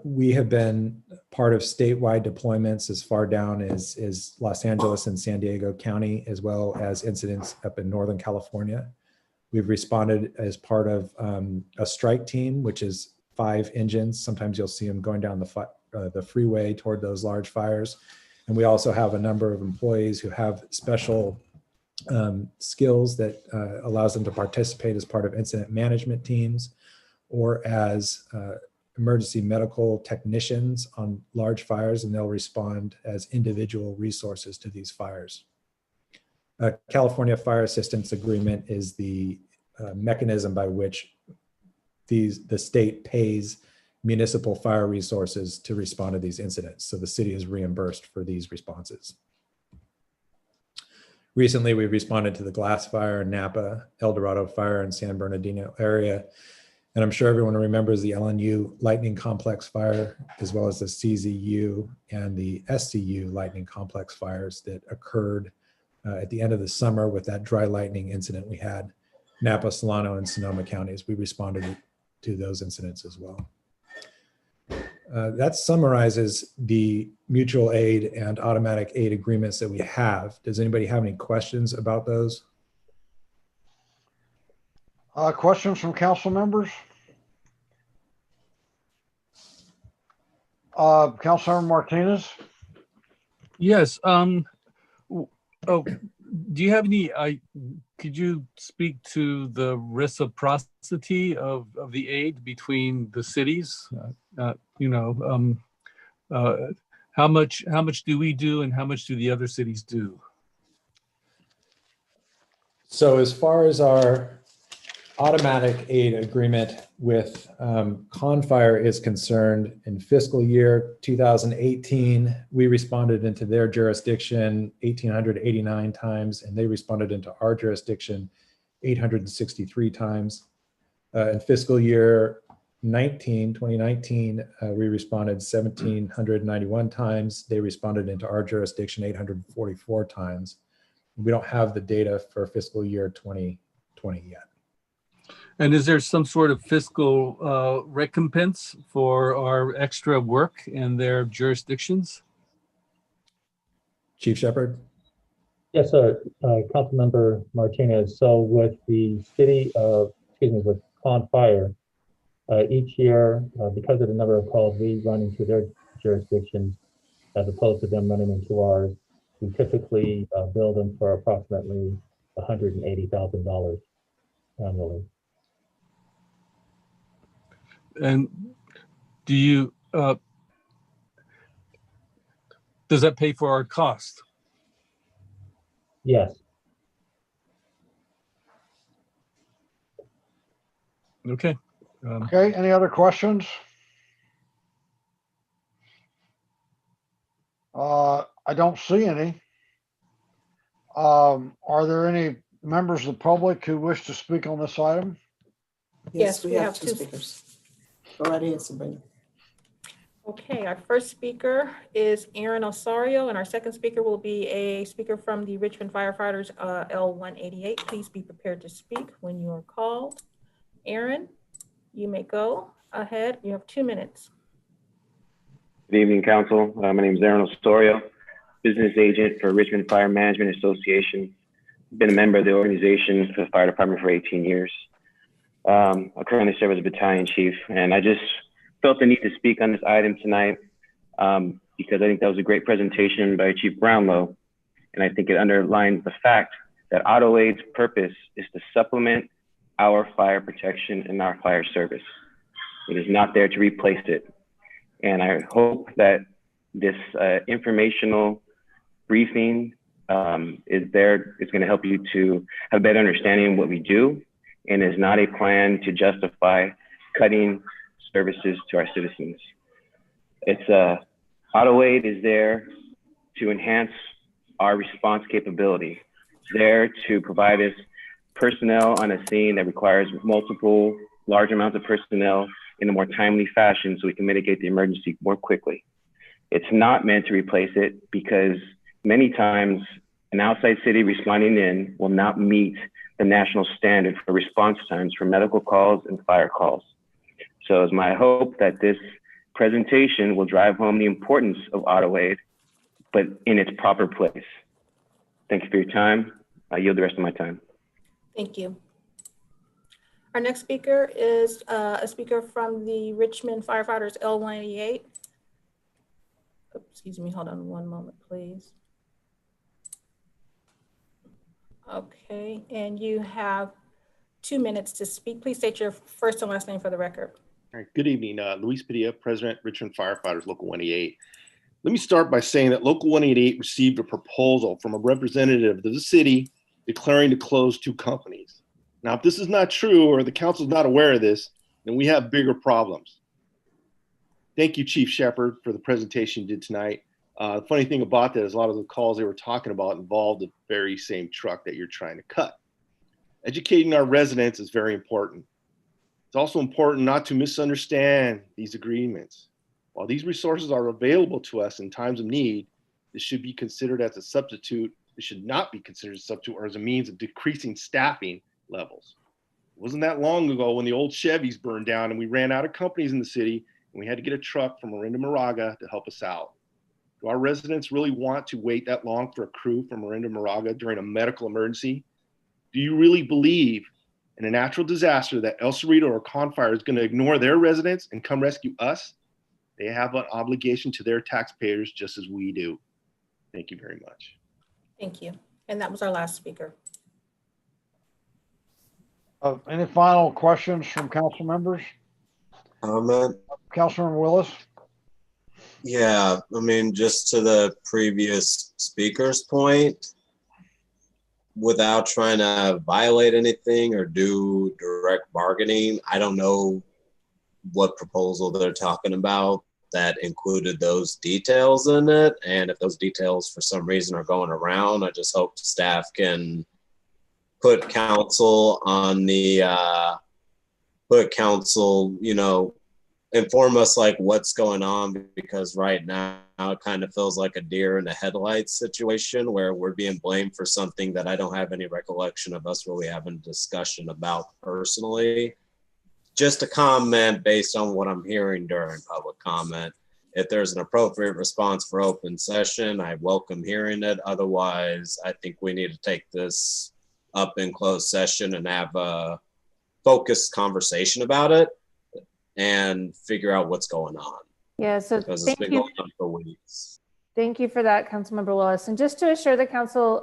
We have been part of statewide deployments as far down as Los Angeles and San Diego County, as well as incidents up in Northern California. We've responded as part of a strike team, which is 5 engines. Sometimes you'll see them going down the freeway toward those large fires. And we also have a number of employees who have special skills that allows them to participate as part of incident management teams or as emergency medical technicians on large fires, and they'll respond as individual resources to these fires. California Fire Assistance Agreement is the mechanism by which the state pays municipal fire resources to respond to these incidents. So the city is reimbursed for these responses. Recently, we responded to the Glass Fire in Napa, El Dorado Fire in San Bernardino area. And I'm sure everyone remembers the LNU Lightning Complex fire, as well as the CZU and the SCU Lightning Complex fires that occurred at the end of the summer with that dry lightning incident we had. Napa, Solano, and Sonoma counties, we responded to those incidents as well. That summarizes the mutual aid and automatic aid agreements that we have. Does anybody have any questions about those? Questions from council members? Councilmember Martinez? Yes. Oh, do you have any, could you speak to the reciprocity of the aid between the cities? How much do we do and how much do the other cities do? So as far as our automatic aid agreement with Confire is concerned, in fiscal year 2018, we responded into their jurisdiction 1,889 times, and they responded into our jurisdiction 863 times. In fiscal year 2019, we responded 1,791 times. They responded into our jurisdiction 844 times. We don't have the data for fiscal year 2020 yet. And is there some sort of fiscal recompense for our extra work in their jurisdictions? Chief Shepherd? Yes, Councilmember Martinez. So with the city of, with Confire, each year, because of the number of calls we run into their jurisdictions, as opposed to them running into ours, we typically bill them for approximately $180,000 annually. And do you, does that pay for our cost? Yes. Okay. Okay, any other questions? I don't see any. Are there any members of the public who wish to speak on this item? Yes, we have 2 speakers. Go right ahead, Sabrina. Okay, our first speaker is Aaron Osorio, and our second speaker will be a speaker from the Richmond Firefighters L188. Please be prepared to speak when you are called. Aaron, you may go ahead. You have 2 minutes. Good evening, Council. My name is Aaron Osorio, business agent for Richmond Fire Management Association. Been a member of the organization for the fire department for 18 years. I currently serve as a battalion chief, and I just felt the need to speak on this item tonight because I think that was a great presentation by Chief Brownlow, and I think it underlines the fact that AutoAid's purpose is to supplement our fire protection and our fire service. It is not there to replace it. And I hope that this informational briefing is going to help you to have a better understanding of what we do, and is not a plan to justify cutting services to our citizens. It's AutoAid is there to enhance our response capability. It's there to provide us personnel on a scene that requires multiple large amounts of personnel in a more timely fashion so we can mitigate the emergency more quickly. It's not meant to replace it because many times An outside city responding in will not meet the national standard for response times for medical calls and fire calls. So it's my hope that this presentation will drive home the importance of AutoAid, but in its proper place. Thank you for your time. I yield the rest of my time. Thank you. Our next speaker is a speaker from the Richmond Firefighters L188. Excuse me, hold on one moment, please. Okay, and you have 2 minutes to speak. Please state your first and last name for the record. All right, good evening. Luis Padilla, President, Richmond Firefighters, Local 188. Let me start by saying that Local 188 received a proposal from a representative of the city declaring to close 2 companies. Now, if this is not true or the council is not aware of this, then we have bigger problems. Thank you, Chief Shepard, for the presentation you did tonight. The funny thing about that is a lot of the calls they were talking about involved the very same truck that you're trying to cut. Educating our residents is very important. It's also important not to misunderstand these agreements. While these resources are available to us in times of need, this should be considered as a substitute. It should not be considered a substitute or as a means of decreasing staffing levels. It wasn't that long ago when the old Chevys burned down and we ran out of companies in the city and we had to get a truck from Orinda Moraga to help us out. Do our residents really want to wait that long for a crew from Orinda Moraga during a medical emergency? Do you really believe in a natural disaster that El Cerrito or Confire is going to ignore their residents and come rescue us? They have an obligation to their taxpayers just as we do. Thank you very much. Thank you. And that was our last speaker. Any final questions from council members? Councilmember Willis? Yeah, I mean, just to the previous speaker's point, without trying to violate anything or do direct bargaining, I don't know what proposal they're talking about that included those details in it. And if those details for some reason are going around, I just hope staff can put council on the, you know, inform us like what's going on, because right now it kind of feels like a deer in the headlights situation where we're being blamed for something that I don't have any recollection of us really having a discussion about personally. Just a comment based on what I'm hearing during public comment. If there's an appropriate response for open session, I welcome hearing it. Otherwise, I think we need to take this up in closed session and have a focused conversation about it and figure out what's going on. Yeah, so because it's been going on for weeks. Thank you for that, Councilmember Willis. And just to assure the council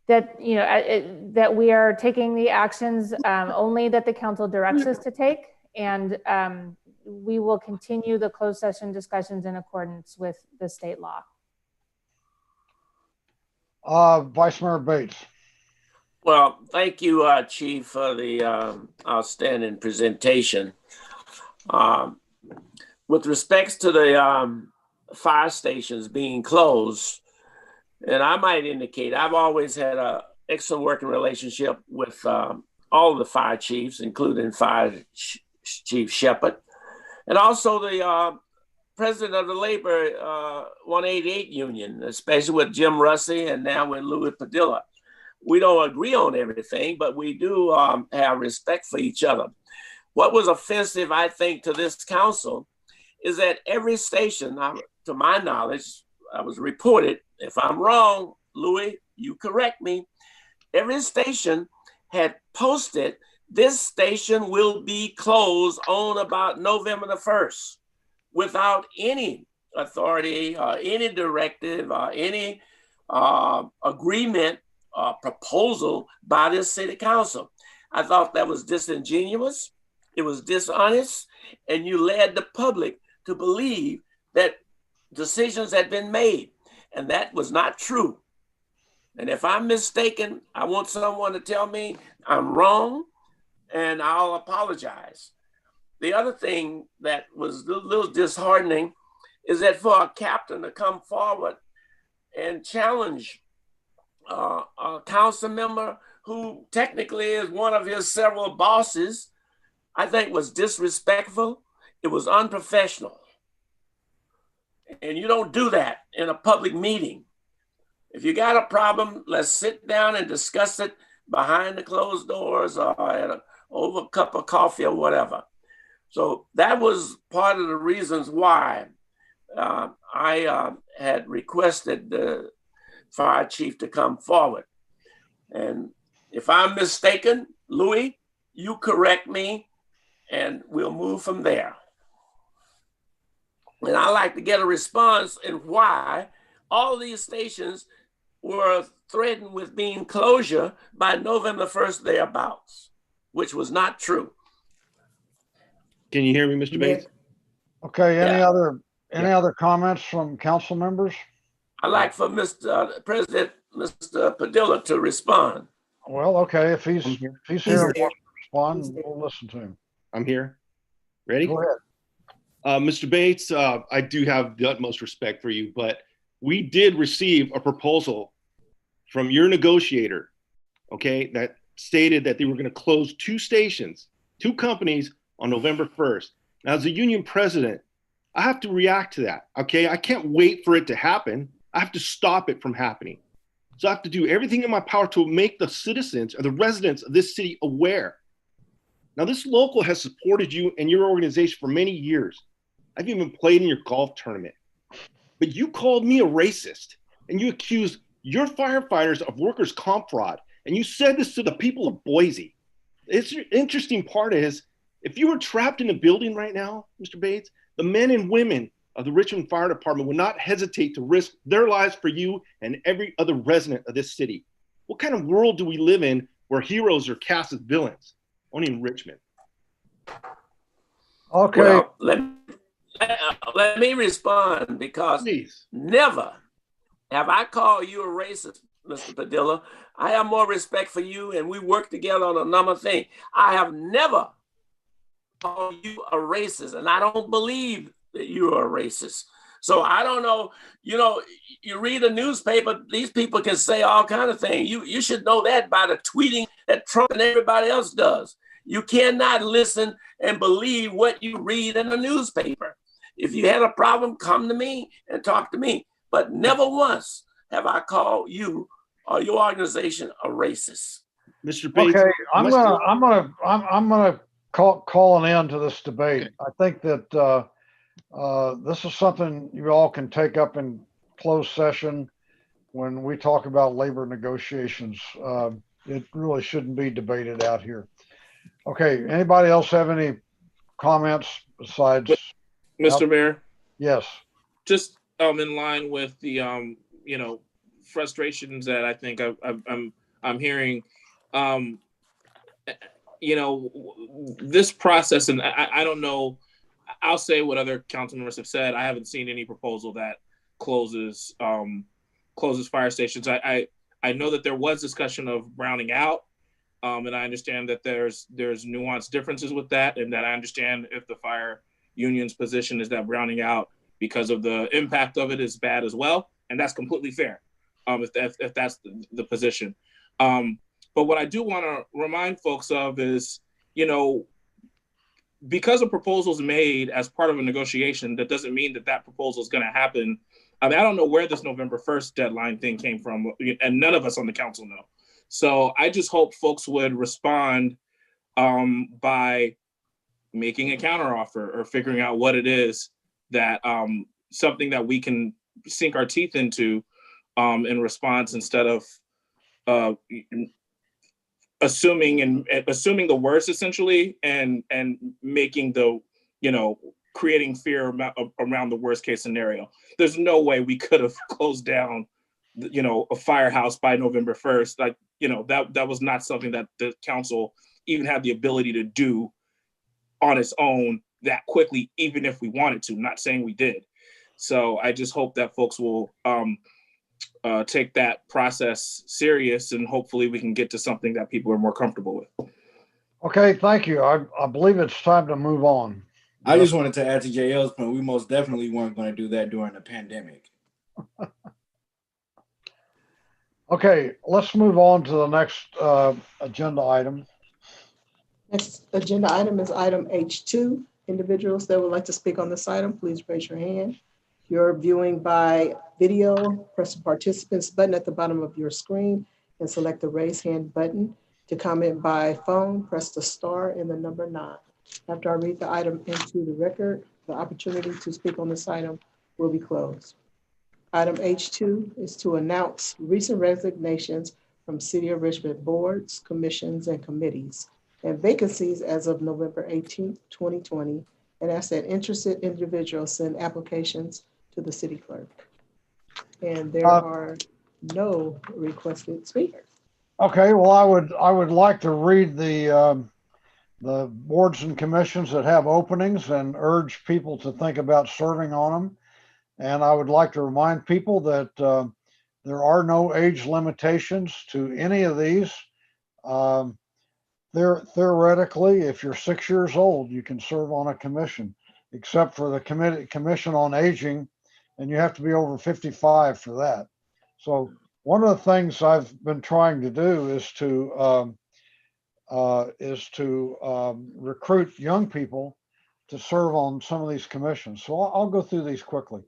that that we are taking the actions only that the council directs us to take, and we will continue the closed session discussions in accordance with the state law. Vice Mayor Bates. Well, thank you, Chief, for the outstanding presentation. With respects to the fire stations being closed, and I might indicate I've always had an excellent working relationship with all of the fire chiefs, including Fire Chief Shepard, and also the president of the Labor 188 Union, especially with Jim Russey and now with Louis Padilla. We don't agree on everything, but we do have respect for each other. What was offensive, I think, to this council is that every station, to my knowledge, I was reported, if I'm wrong, Louis, you correct me, every station had posted, this station will be closed on about November the 1st without any authority, any directive, any agreement, proposal by this city council. I thought that was disingenuous. It was dishonest, and you led the public to believe that decisions had been made, and that was not true. And if I'm mistaken, I want someone to tell me I'm wrong, and I'll apologize. The other thing that was a little disheartening is that for a captain to come forward and challenge a council member who technically is one of his several bosses, I think was disrespectful. It was unprofessional. And you don't do that in a public meeting. If you got a problem, let's sit down and discuss it behind the closed doors or over a cup of coffee or whatever. So that was part of the reasons why I had requested the fire chief to come forward. And if I'm mistaken, Louis, you correct me and we'll move from there. And I'd like to get a response in why all these stations were threatened with being closure by November 1st thereabouts, which was not true. Can you hear me, Mr. Bates? Okay, any Yeah. other comments from council members? I'd like for Mr. President, Mr. Padilla to respond. Well, okay, if he's here and wants to respond, we'll listen to him. I'm here. Ready? Go ahead. Mr. Bates, I do have the utmost respect for you, but we did receive a proposal from your negotiator, okay, that stated that they were going to close 2 stations, 2 companies on November 1st. Now, as a union president, I have to react to that, okay? I can't wait for it to happen. I have to stop it from happening. So I have to do everything in my power to make the citizens or the residents of this city aware. Now, this local has supported you and your organization for many years. I've even played in your golf tournament. But you called me a racist and you accused your firefighters of workers' comp fraud. And you said this to the people of Boise. The interesting part is, if you were trapped in a building right now, Mr. Bates, the men and women of the Richmond Fire Department would not hesitate to risk their lives for you and every other resident of this city. What kind of world do we live in where heroes are cast as villains? Only in Richmond. Okay. Well, let me respond, because never have I called you a racist, Mr. Padilla. I have more respect for you, and we work together on a number of things. I have never called you a racist, and I don't believe that you are a racist. So I don't know, you read a newspaper, these people can say all kinds of things. You should know that by the tweeting that Trump and everybody else does. You cannot listen and believe what you read in the newspaper. If you had a problem, come to me and talk to me. But never once have I called you or your organization a racist. Mr. Bates, okay, I'm gonna call an end to this debate. Okay. I think that this is something you all can take up in closed session when we talk about labor negotiations. It really shouldn't be debated out here. Okay, anybody else have any comments besides? Mr. Mayor? Yes. Just in line with the frustrations that I think I'm hearing, this process, and I don't know, I'll say what other council members have said. I haven't seen any proposal that closes fire stations. I know that there was discussion of browning out, and I understand that there's nuanced differences with that, and that I understand if the fire union's position is that browning out because of the impact of it is bad as well, and that's completely fair, if that's the position. But what I do want to remind folks of is, because a proposal is made as part of a negotiation, that doesn't mean that proposal is going to happen. I mean, I don't know where this November 1st deadline thing came from, and none of us on the council know. So I just hope folks would respond by making a counteroffer or figuring out what it is that something that we can sink our teeth into in response, instead of assuming the worst, essentially, and making creating fear around the worst case scenario. There's no way we could have closed down a firehouse by November 1st. That was not something that the council even had the ability to do on its own that quickly, even if we wanted to. Not saying we did. So I just hope that folks will take that process serious, and hopefully we can get to something that people are more comfortable with. Okay, thank you. I believe it's time to move on. I just wanted to add to JL's point, we most definitely weren't going to do that during the pandemic. Okay, let's move on to the next agenda item. Next agenda item is item H2. Individuals that would like to speak on this item, please raise your hand. If you're viewing by video, press the participants button at the bottom of your screen and select the raise hand button. To comment by phone, press the star and the number 9. After I read the item into the record, the opportunity to speak on this item will be closed. Item H2 is to announce recent resignations from City of Richmond boards, commissions, and committees, and vacancies as of November 18th, 2020, and ask that interested individuals send applications to the city clerk. And there are no requested speakers. Okay, well, I would like to read the boards and commissions that have openings and urge people to think about serving on them. And I would like to remind people that there are no age limitations to any of these. Theoretically, if you're 6 years old, you can serve on a commission, except for the Commission on Aging, and you have to be over 55 for that. So one of the things I've been trying to do is to recruit young people to serve on some of these commissions. So I'll go through these quickly.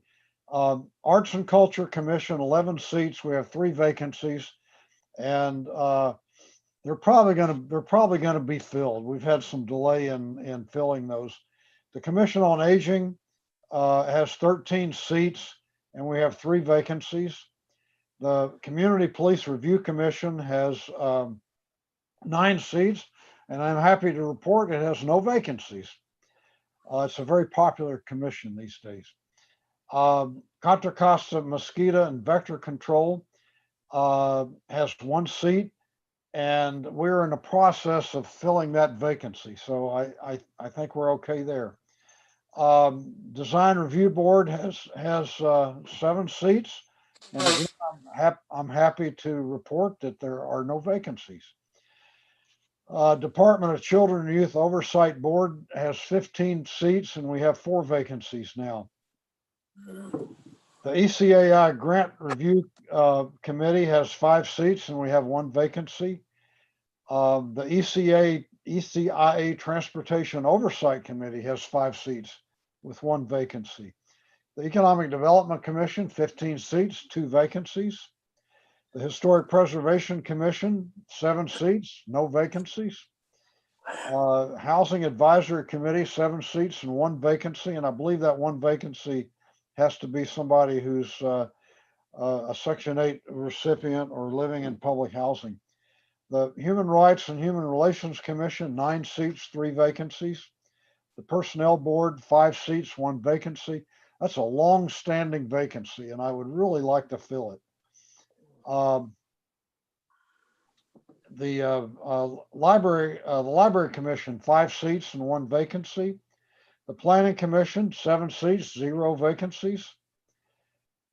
Arts and Culture Commission, 11 seats. We have 3 vacancies, and they're probably going to be filled. We've had some delay in filling those. The Commission on Aging has 13 seats, and we have 3 vacancies. The Community Police Review Commission has 9 seats, and I'm happy to report it has no vacancies. It's a very popular commission these days. Contra Costa Mosquito and Vector Control has 1 seat, and we're in the process of filling that vacancy. So I think we're okay there. Design Review Board has 7 seats, and again, I'm happy to report that there are no vacancies. Department of Children and Youth Oversight Board has 15 seats, and we have 4 vacancies now. The ECAI Grant Review Committee has 5 seats, and we have 1 vacancy. The ECIA Transportation Oversight Committee has 5 seats with 1 vacancy. The Economic Development Commission, 15 seats, 2 vacancies. The Historic Preservation Commission, 7 seats, no vacancies. Housing Advisory Committee, 7 seats and 1 vacancy. And I believe that 1 vacancy has to be somebody who's a Section 8 recipient or living in public housing. The Human Rights and Human Relations Commission, 9 seats, 3 vacancies. The Personnel Board, 5 seats, 1 vacancy. That's a long-standing vacancy, and I would really like to fill it. The Library Commission, 5 seats and 1 vacancy. The Planning Commission, 7 seats, 0 vacancies.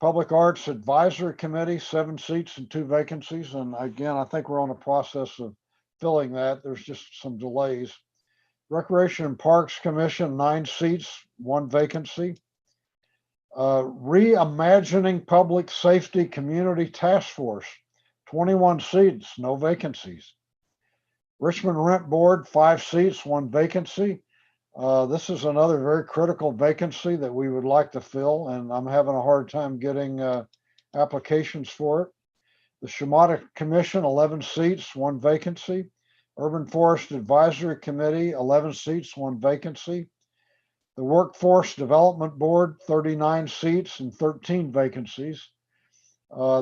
Public Arts Advisory Committee, 7 seats and 2 vacancies. And again, I think we're on the process of filling that. There's just some delays. Recreation and Parks Commission, 9 seats, 1 vacancy. Reimagining Public Safety Community Task Force, 21 seats, no vacancies. Richmond Rent Board, 5 seats, 1 vacancy. This is another very critical vacancy that we would like to fill, and I'm having a hard time getting applications for it. The Shemata Commission, 11 seats, 1 vacancy. Urban Forest Advisory Committee, 11 seats, 1 vacancy. The Workforce Development Board, 39 seats and 13 vacancies.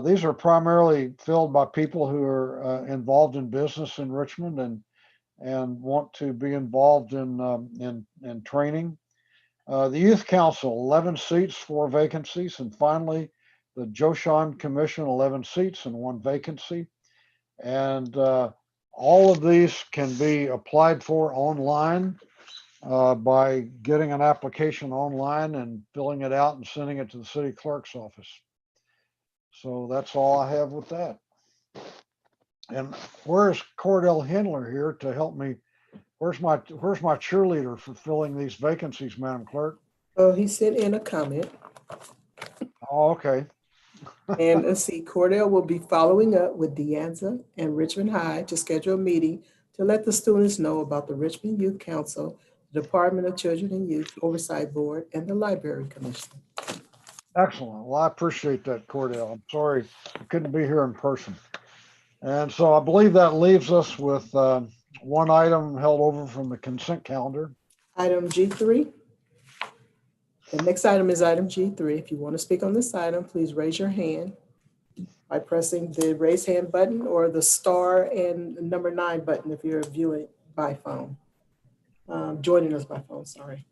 These are primarily filled by people who are involved in business in Richmond and want to be involved in training. The Youth Council, 11 seats, 4 vacancies. And finally, the Joshan Commission, 11 seats and 1 vacancy. And all of these can be applied for online by getting an application online and filling it out and sending it to the city clerk's office. So that's all I have with that. And where's Cordell Hindler here to help me? Where's my cheerleader for filling these vacancies, Madam Clerk? Oh, he sent in a comment. Oh, okay. And let's see, Cordell will be following up with Deanza and Richmond High to schedule a meeting to let the students know about the Richmond Youth Council, the Department of Children and Youth Oversight Board, and the Library Commission. Excellent. Well, I appreciate that, Cordell. I'm sorry I couldn't be here in person. And so I believe that leaves us with one item held over from the consent calendar. Item G3. The next item is item G3. If you want to speak on this item, please raise your hand by pressing the raise hand button or the star and number 9 button if you're viewing by phone, joining us by phone, sorry.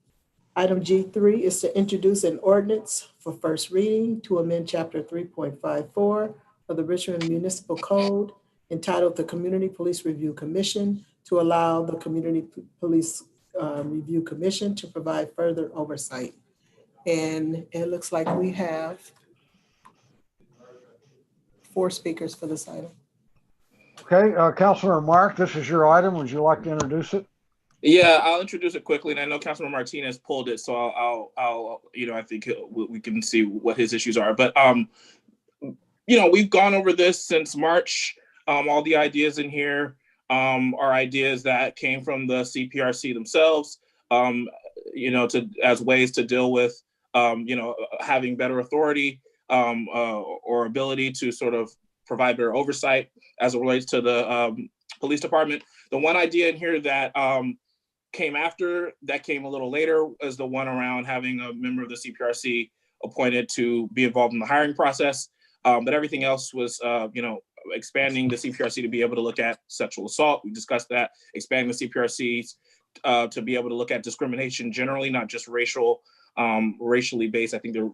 Item G3 is to introduce an ordinance for first reading to amend chapter 3.54 of the Richmond Municipal Code entitled the Community Police Review Commission to allow the Community Police Review Commission to provide further oversight. And it looks like we have 4 speakers for this item. Okay, Councilor Mark, this is your item. Would you like to introduce it? Yeah, I'll introduce it quickly, and I know Councilman Martinez pulled it, so I'll I think we can see what his issues are. But we've gone over this since March. All the ideas in here are ideas that came from the CPRC themselves. As ways to deal with having better authority or ability to sort of provide better oversight as it relates to the police department. The one idea in here that came a little later, is the one around having a member of the CPRC appointed to be involved in the hiring process. But everything else was, expanding the CPRC to be able to look at sexual assault. We discussed that, expanding the CPRCs to be able to look at discrimination generally, not just racially based. I think the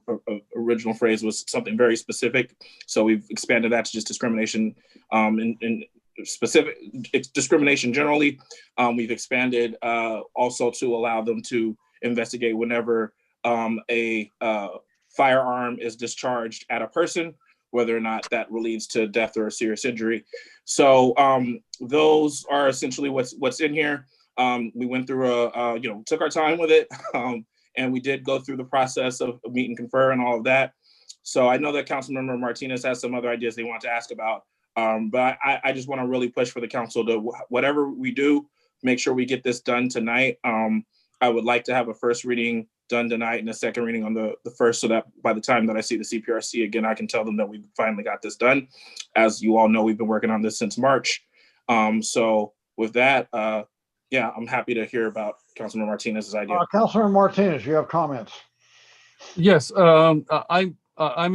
original phrase was something very specific. So we've expanded that to just discrimination in specific discrimination generally. We've expanded also to allow them to investigate whenever a firearm is discharged at a person, whether or not that leads to death or a serious injury. So those are essentially what's in here. We went through took our time with it, and we did go through the process of meet and confer and all of that. So I know that Councilmember Martinez has some other ideas they want to ask about. But I just want to really push for the council to, whatever we do, make sure we get this done tonight. I would like to have a first reading done tonight and a second reading on the first, so that by the time that I see the CPRC again, I can tell them that we finally got this done. As you all know, we've been working on this since March. So with that, I'm happy to hear about Councilman Martinez's idea. Councilor Martinez, you have comments? Yes, I'm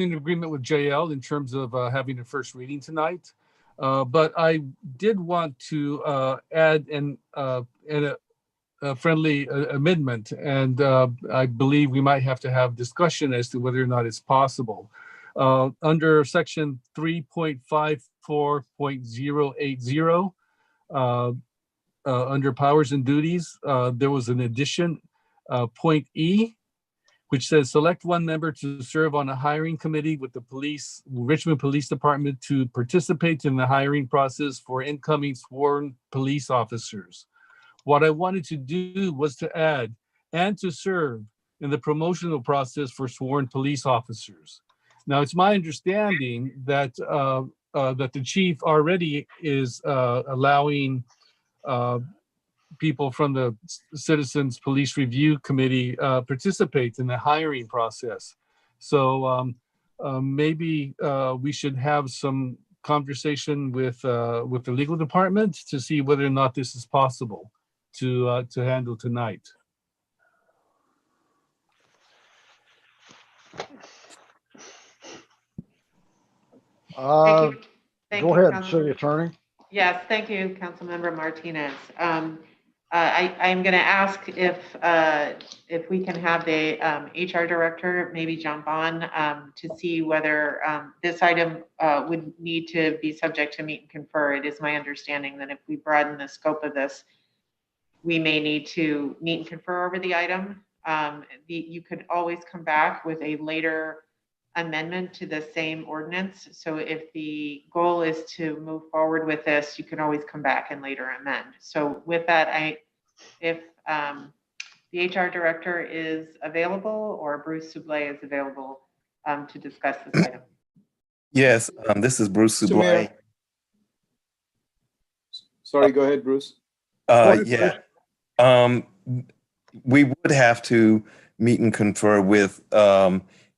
in agreement with JL in terms of having a first reading tonight. But I did want to add a friendly amendment, and I believe we might have to have discussion as to whether or not it's possible. Under section 3.54.080, under powers and duties, there was an addition, point E, which says select one member to serve on a hiring committee with the Richmond Police Department to participate in the hiring process for incoming sworn police officers. What I wanted to do was to add, and to serve in the promotional process for sworn police officers. Now, it's my understanding that that the chief already is allowing people from the Citizens Police Review Committee participate in the hiring process. So maybe we should have some conversation with the legal department to see whether or not this is possible to handle tonight. Go ahead, Council- City Attorney. Yes, thank you, Councilmember Martinez. I'm going to ask if we can have the HR director maybe jump on to see whether this item would need to be subject to meet and confer. It is my understanding that if we broaden the scope of this, we may need to meet and confer over the item. You could always come back with a later amendment to the same ordinance. So if the goal is to move forward with this, you can always come back and later amend. So with that, if the HR director is available or Bruce Soublé is available to discuss this item. Yes, this is Bruce Soublé. Sorry, go ahead, Bruce. Yeah. We would have to meet and confer with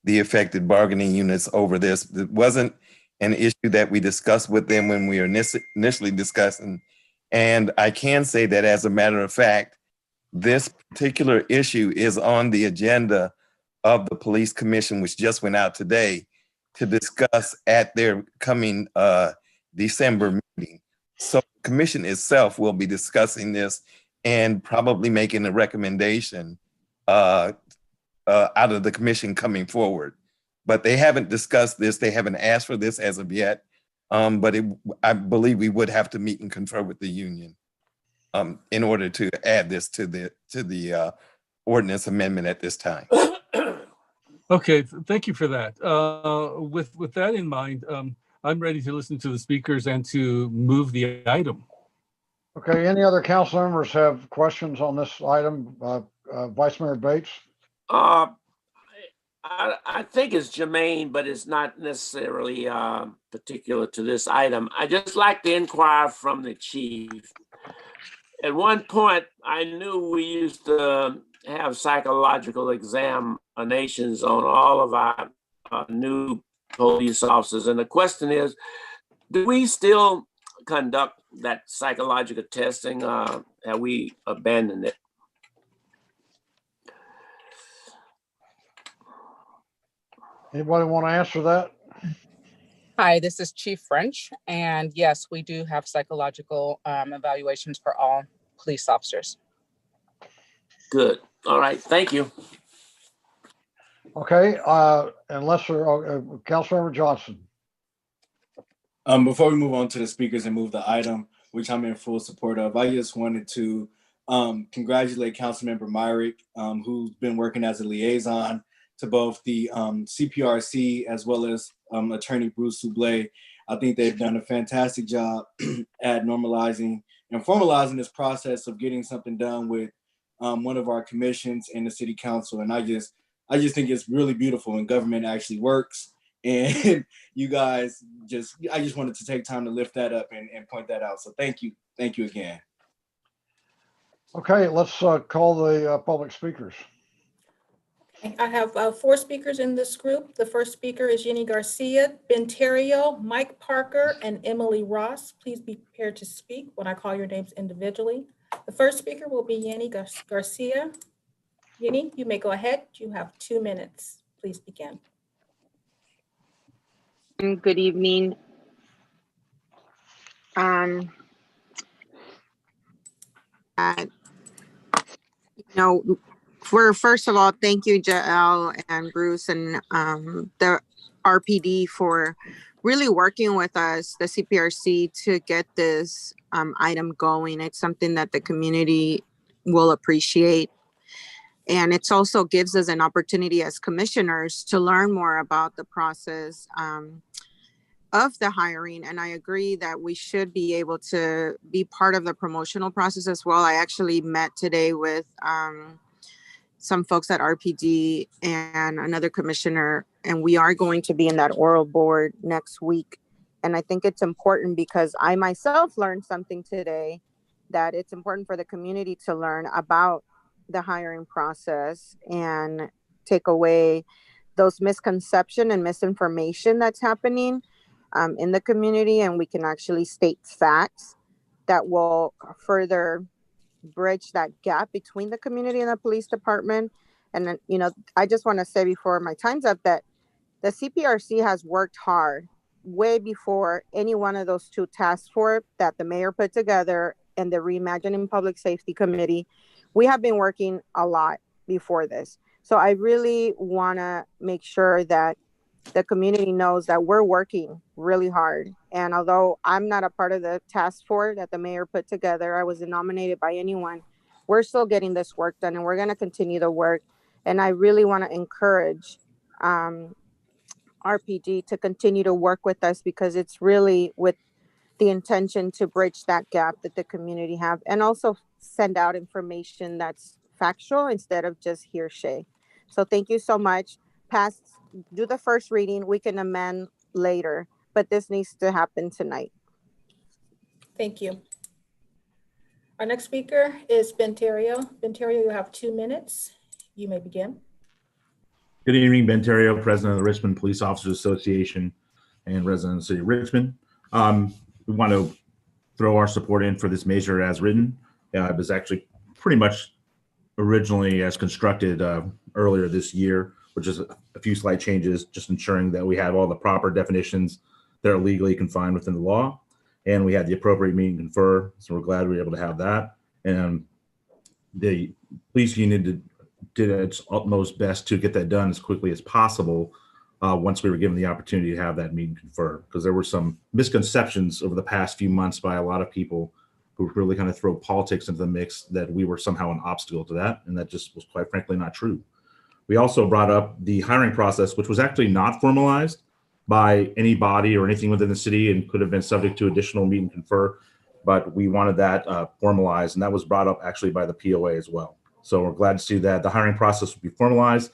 the affected bargaining units over this. It wasn't an issue that we discussed with them when we were initially discussing. And I can say that as a matter of fact, this particular issue is on the agenda of the police commission, which just went out today, to discuss at their coming December meeting. So the commission itself will be discussing this and probably making a recommendation out of the commission coming forward. But they haven't discussed this. They haven't asked for this as of yet. But I believe we would have to meet and confer with the union in order to add this to the ordinance amendment at this time. Okay, thank you for that. With that in mind, I'm ready to listen to the speakers and to move the item. Okay, any other council members have questions on this item? Vice Mayor Bates? I think it's germane, but it's not necessarily particular to this item. I just like to inquire from the chief. At one point, I knew we used to have psychological examinations on all of our new police officers. And the question is, do we still conduct that psychological testing? Have we abandoned it? Anybody want to answer that? Hi, this is Chief French, and yes, we do have psychological evaluations for all police officers. Good. All right. Thank you. Okay. Unless Councilmember Johnson. Before we move on to the speakers and move the item, which I'm in full support of, I just wanted to congratulate Councilmember Myrick, who's been working as a liaison to both the CPRC as well as Attorney Bruce Soublé. I think they've done a fantastic job at normalizing and formalizing this process of getting something done with one of our commissions in the city council. And I just think it's really beautiful when government actually works. And you guys I just wanted to take time to lift that up and point that out. So thank you. Thank you again. Okay, let's call the public speakers. I have 4 speakers in this group. The first speaker is Jenny Garcia, Ben Terrio, Mike Parker, and Emily Ross. Please be prepared to speak when I call your names individually. The first speaker will be Jenny Garcia. Jenny, you may go ahead. You have 2 minutes. Please begin. Good evening. First of all, thank you, Jael and Bruce and the RPD for really working with us, the CPRC, to get this item going. It's something that the community will appreciate. And it also gives us an opportunity as commissioners to learn more about the process of the hiring. And I agree that we should be able to be part of the promotional process as well. I actually met today with some folks at RPD and another commissioner, and we are going to be in that oral board next week. And I think it's important because I myself learned something today, that it's important for the community to learn about the hiring process and take away those misconceptions and misinformation that's happening in the community. And we can actually state facts that will further bridge that gap between the community and the police department. And then, I just want to say before my time's up that the CPRC has worked hard way before any one of those 2 task force that the mayor put together and the Reimagining Public Safety Committee. We have been working a lot before this. So I really want to make sure that the community knows that we're working really hard. And although I'm not a part of the task force that the mayor put together, I wasn't nominated by anyone, we're still getting this work done and we're going to continue to work. And I really want to encourage RPD to continue to work with us, because it's really with the intention to bridge that gap that the community have, and also send out information that's factual instead of just hearsay. So thank you so much. Do the first reading. We can amend later, but this needs to happen tonight. Thank you. Our next speaker is Ben Terrio. Ben Terrio, you have 2 minutes. You may begin. Good evening, Ben Terrio, President of the Richmond Police Officers Association and resident of the city of Richmond. We want to throw our support in for this measure as written. It was actually pretty much originally as constructed earlier this year, which is a few slight changes, just ensuring that we have all the proper definitions that are legally confined within the law. And we had the appropriate meet and confer. So we're glad we were able to have that. And the police union did its utmost best to get that done as quickly as possible once we were given the opportunity to have that meet and confer, because there were some misconceptions over the past few months by a lot of people who really kind of throw politics into the mix that we were somehow an obstacle to that. And that just was quite frankly not true. We also brought up the hiring process, which was actually not formalized by any body or anything within the city and could have been subject to additional meet and confer, but we wanted that formalized, and that was brought up actually by the POA as well. So we're glad to see that the hiring process will be formalized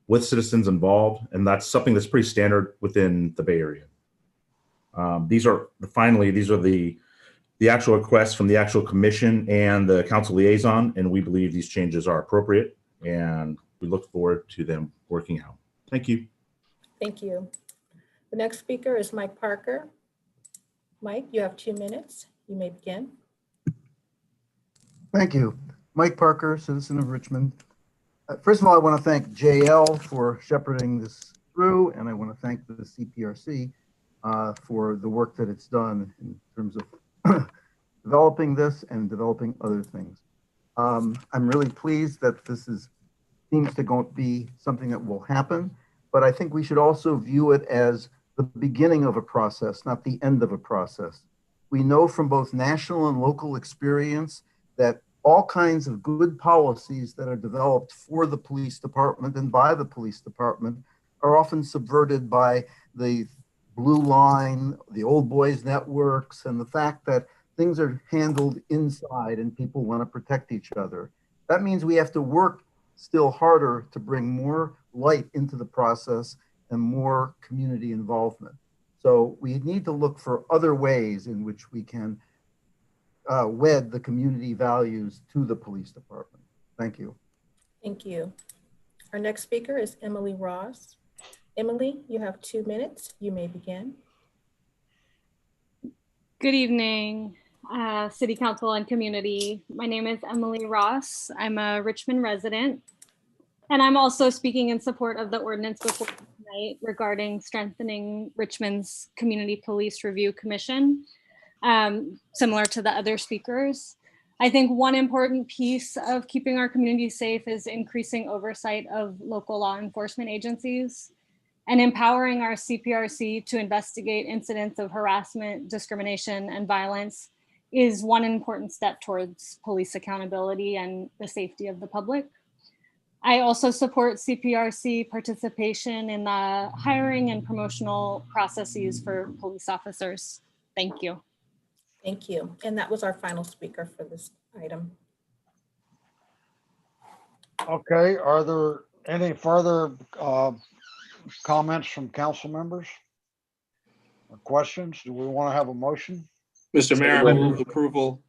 with citizens involved, and that's something that's pretty standard within the Bay Area. These are the actual requests from the actual commission and the council liaison, and we believe these changes are appropriate, and we look forward to them working out. Thank you. Thank you. The next speaker is Mike Parker. Mike, you have 2 minutes. You may begin. Thank you. Mike Parker, citizen of Richmond. First of all, I want to thank JL for shepherding this through, and I want to thank the CPRC for the work that it's done in terms of developing this and developing other things. I'm really pleased that this seems to be something that will happen, but I think we should also view it as the beginning of a process, not the end of a process. We know from both national and local experience that all kinds of good policies that are developed for the police department and by the police department are often subverted by the blue line, the old boys networks, and the fact that things are handled inside and people want to protect each other. That means we have to work still harder to bring more light into the process and more community involvement. So we need to look for other ways in which we can wed the community values to the police department. Thank you. Thank you. Our next speaker is Emily Ross. Emily, you have 2 minutes. You may begin. Good evening, City Council and community. My name is Emily Ross. I'm a Richmond resident, and I'm also speaking in support of the ordinance before tonight regarding strengthening Richmond's Community Police Review Commission. Similar to the other speakers. I think one important piece of keeping our community safe is increasing oversight of local law enforcement agencies and empowering our CPRC to investigate incidents of harassment, discrimination, and violence is one important step towards police accountability and the safety of the public. I also support CPRC participation in the hiring and promotional processes for police officers. Thank you. Thank you. And that was our final speaker for this item. Okay, are there any further comments from council members or questions? Do we want to have a motion? Mr. Mayor, I move approval.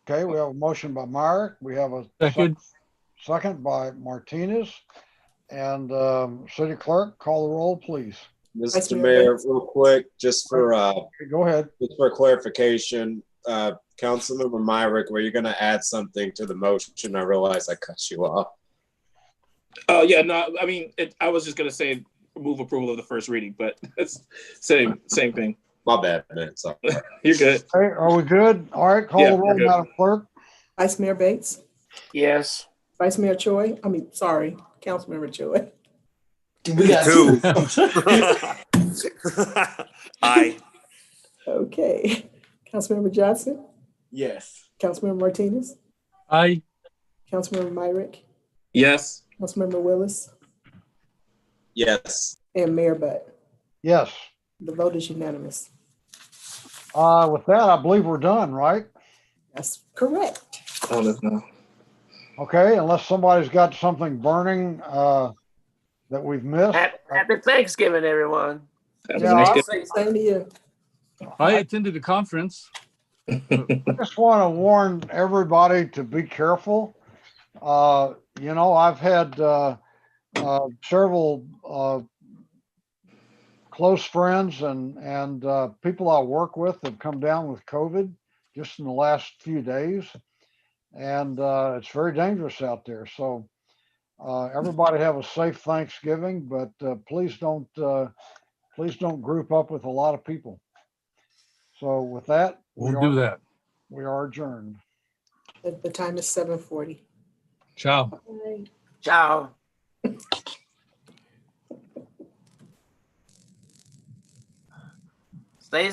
Okay, we have a motion by Myrick. We have a second by Martinez. And City Clerk, call the roll, please. Mr. Mayor, real quick, just for go ahead. Just for clarification, Councilmember Myrick, were you going to add something to the motion? I realize I cut you off. Oh yeah, no, I mean, I was just going to say move approval of the first reading, but it's same thing. My bad, man. Sorry. You're good. Okay, are we good? All right, call the roll, Madam Clerk. Vice Mayor Bates? Yes. Vice Mayor Choi? Councilmember Choi. We got two. Aye. Okay. Councilmember Johnson? Yes. Councilmember Martinez? Aye. Councilmember Myrick? Yes. Councilmember Willis? Yes. And Mayor Butt? Yes. The vote is unanimous. With that, I believe we're done, right? That's correct. Okay, unless somebody's got something burning that we've missed. Happy Thanksgiving, everyone. Same to you. I attended the conference. I just want to warn everybody to be careful. You know, I've had several close friends and people I work with have come down with COVID just in the last few days. And it's very dangerous out there. So everybody have a safe Thanksgiving, but please don't group up with a lot of people. So with that, We'll do that. We are adjourned. The time is 7:40. Ciao. Ciao. Stay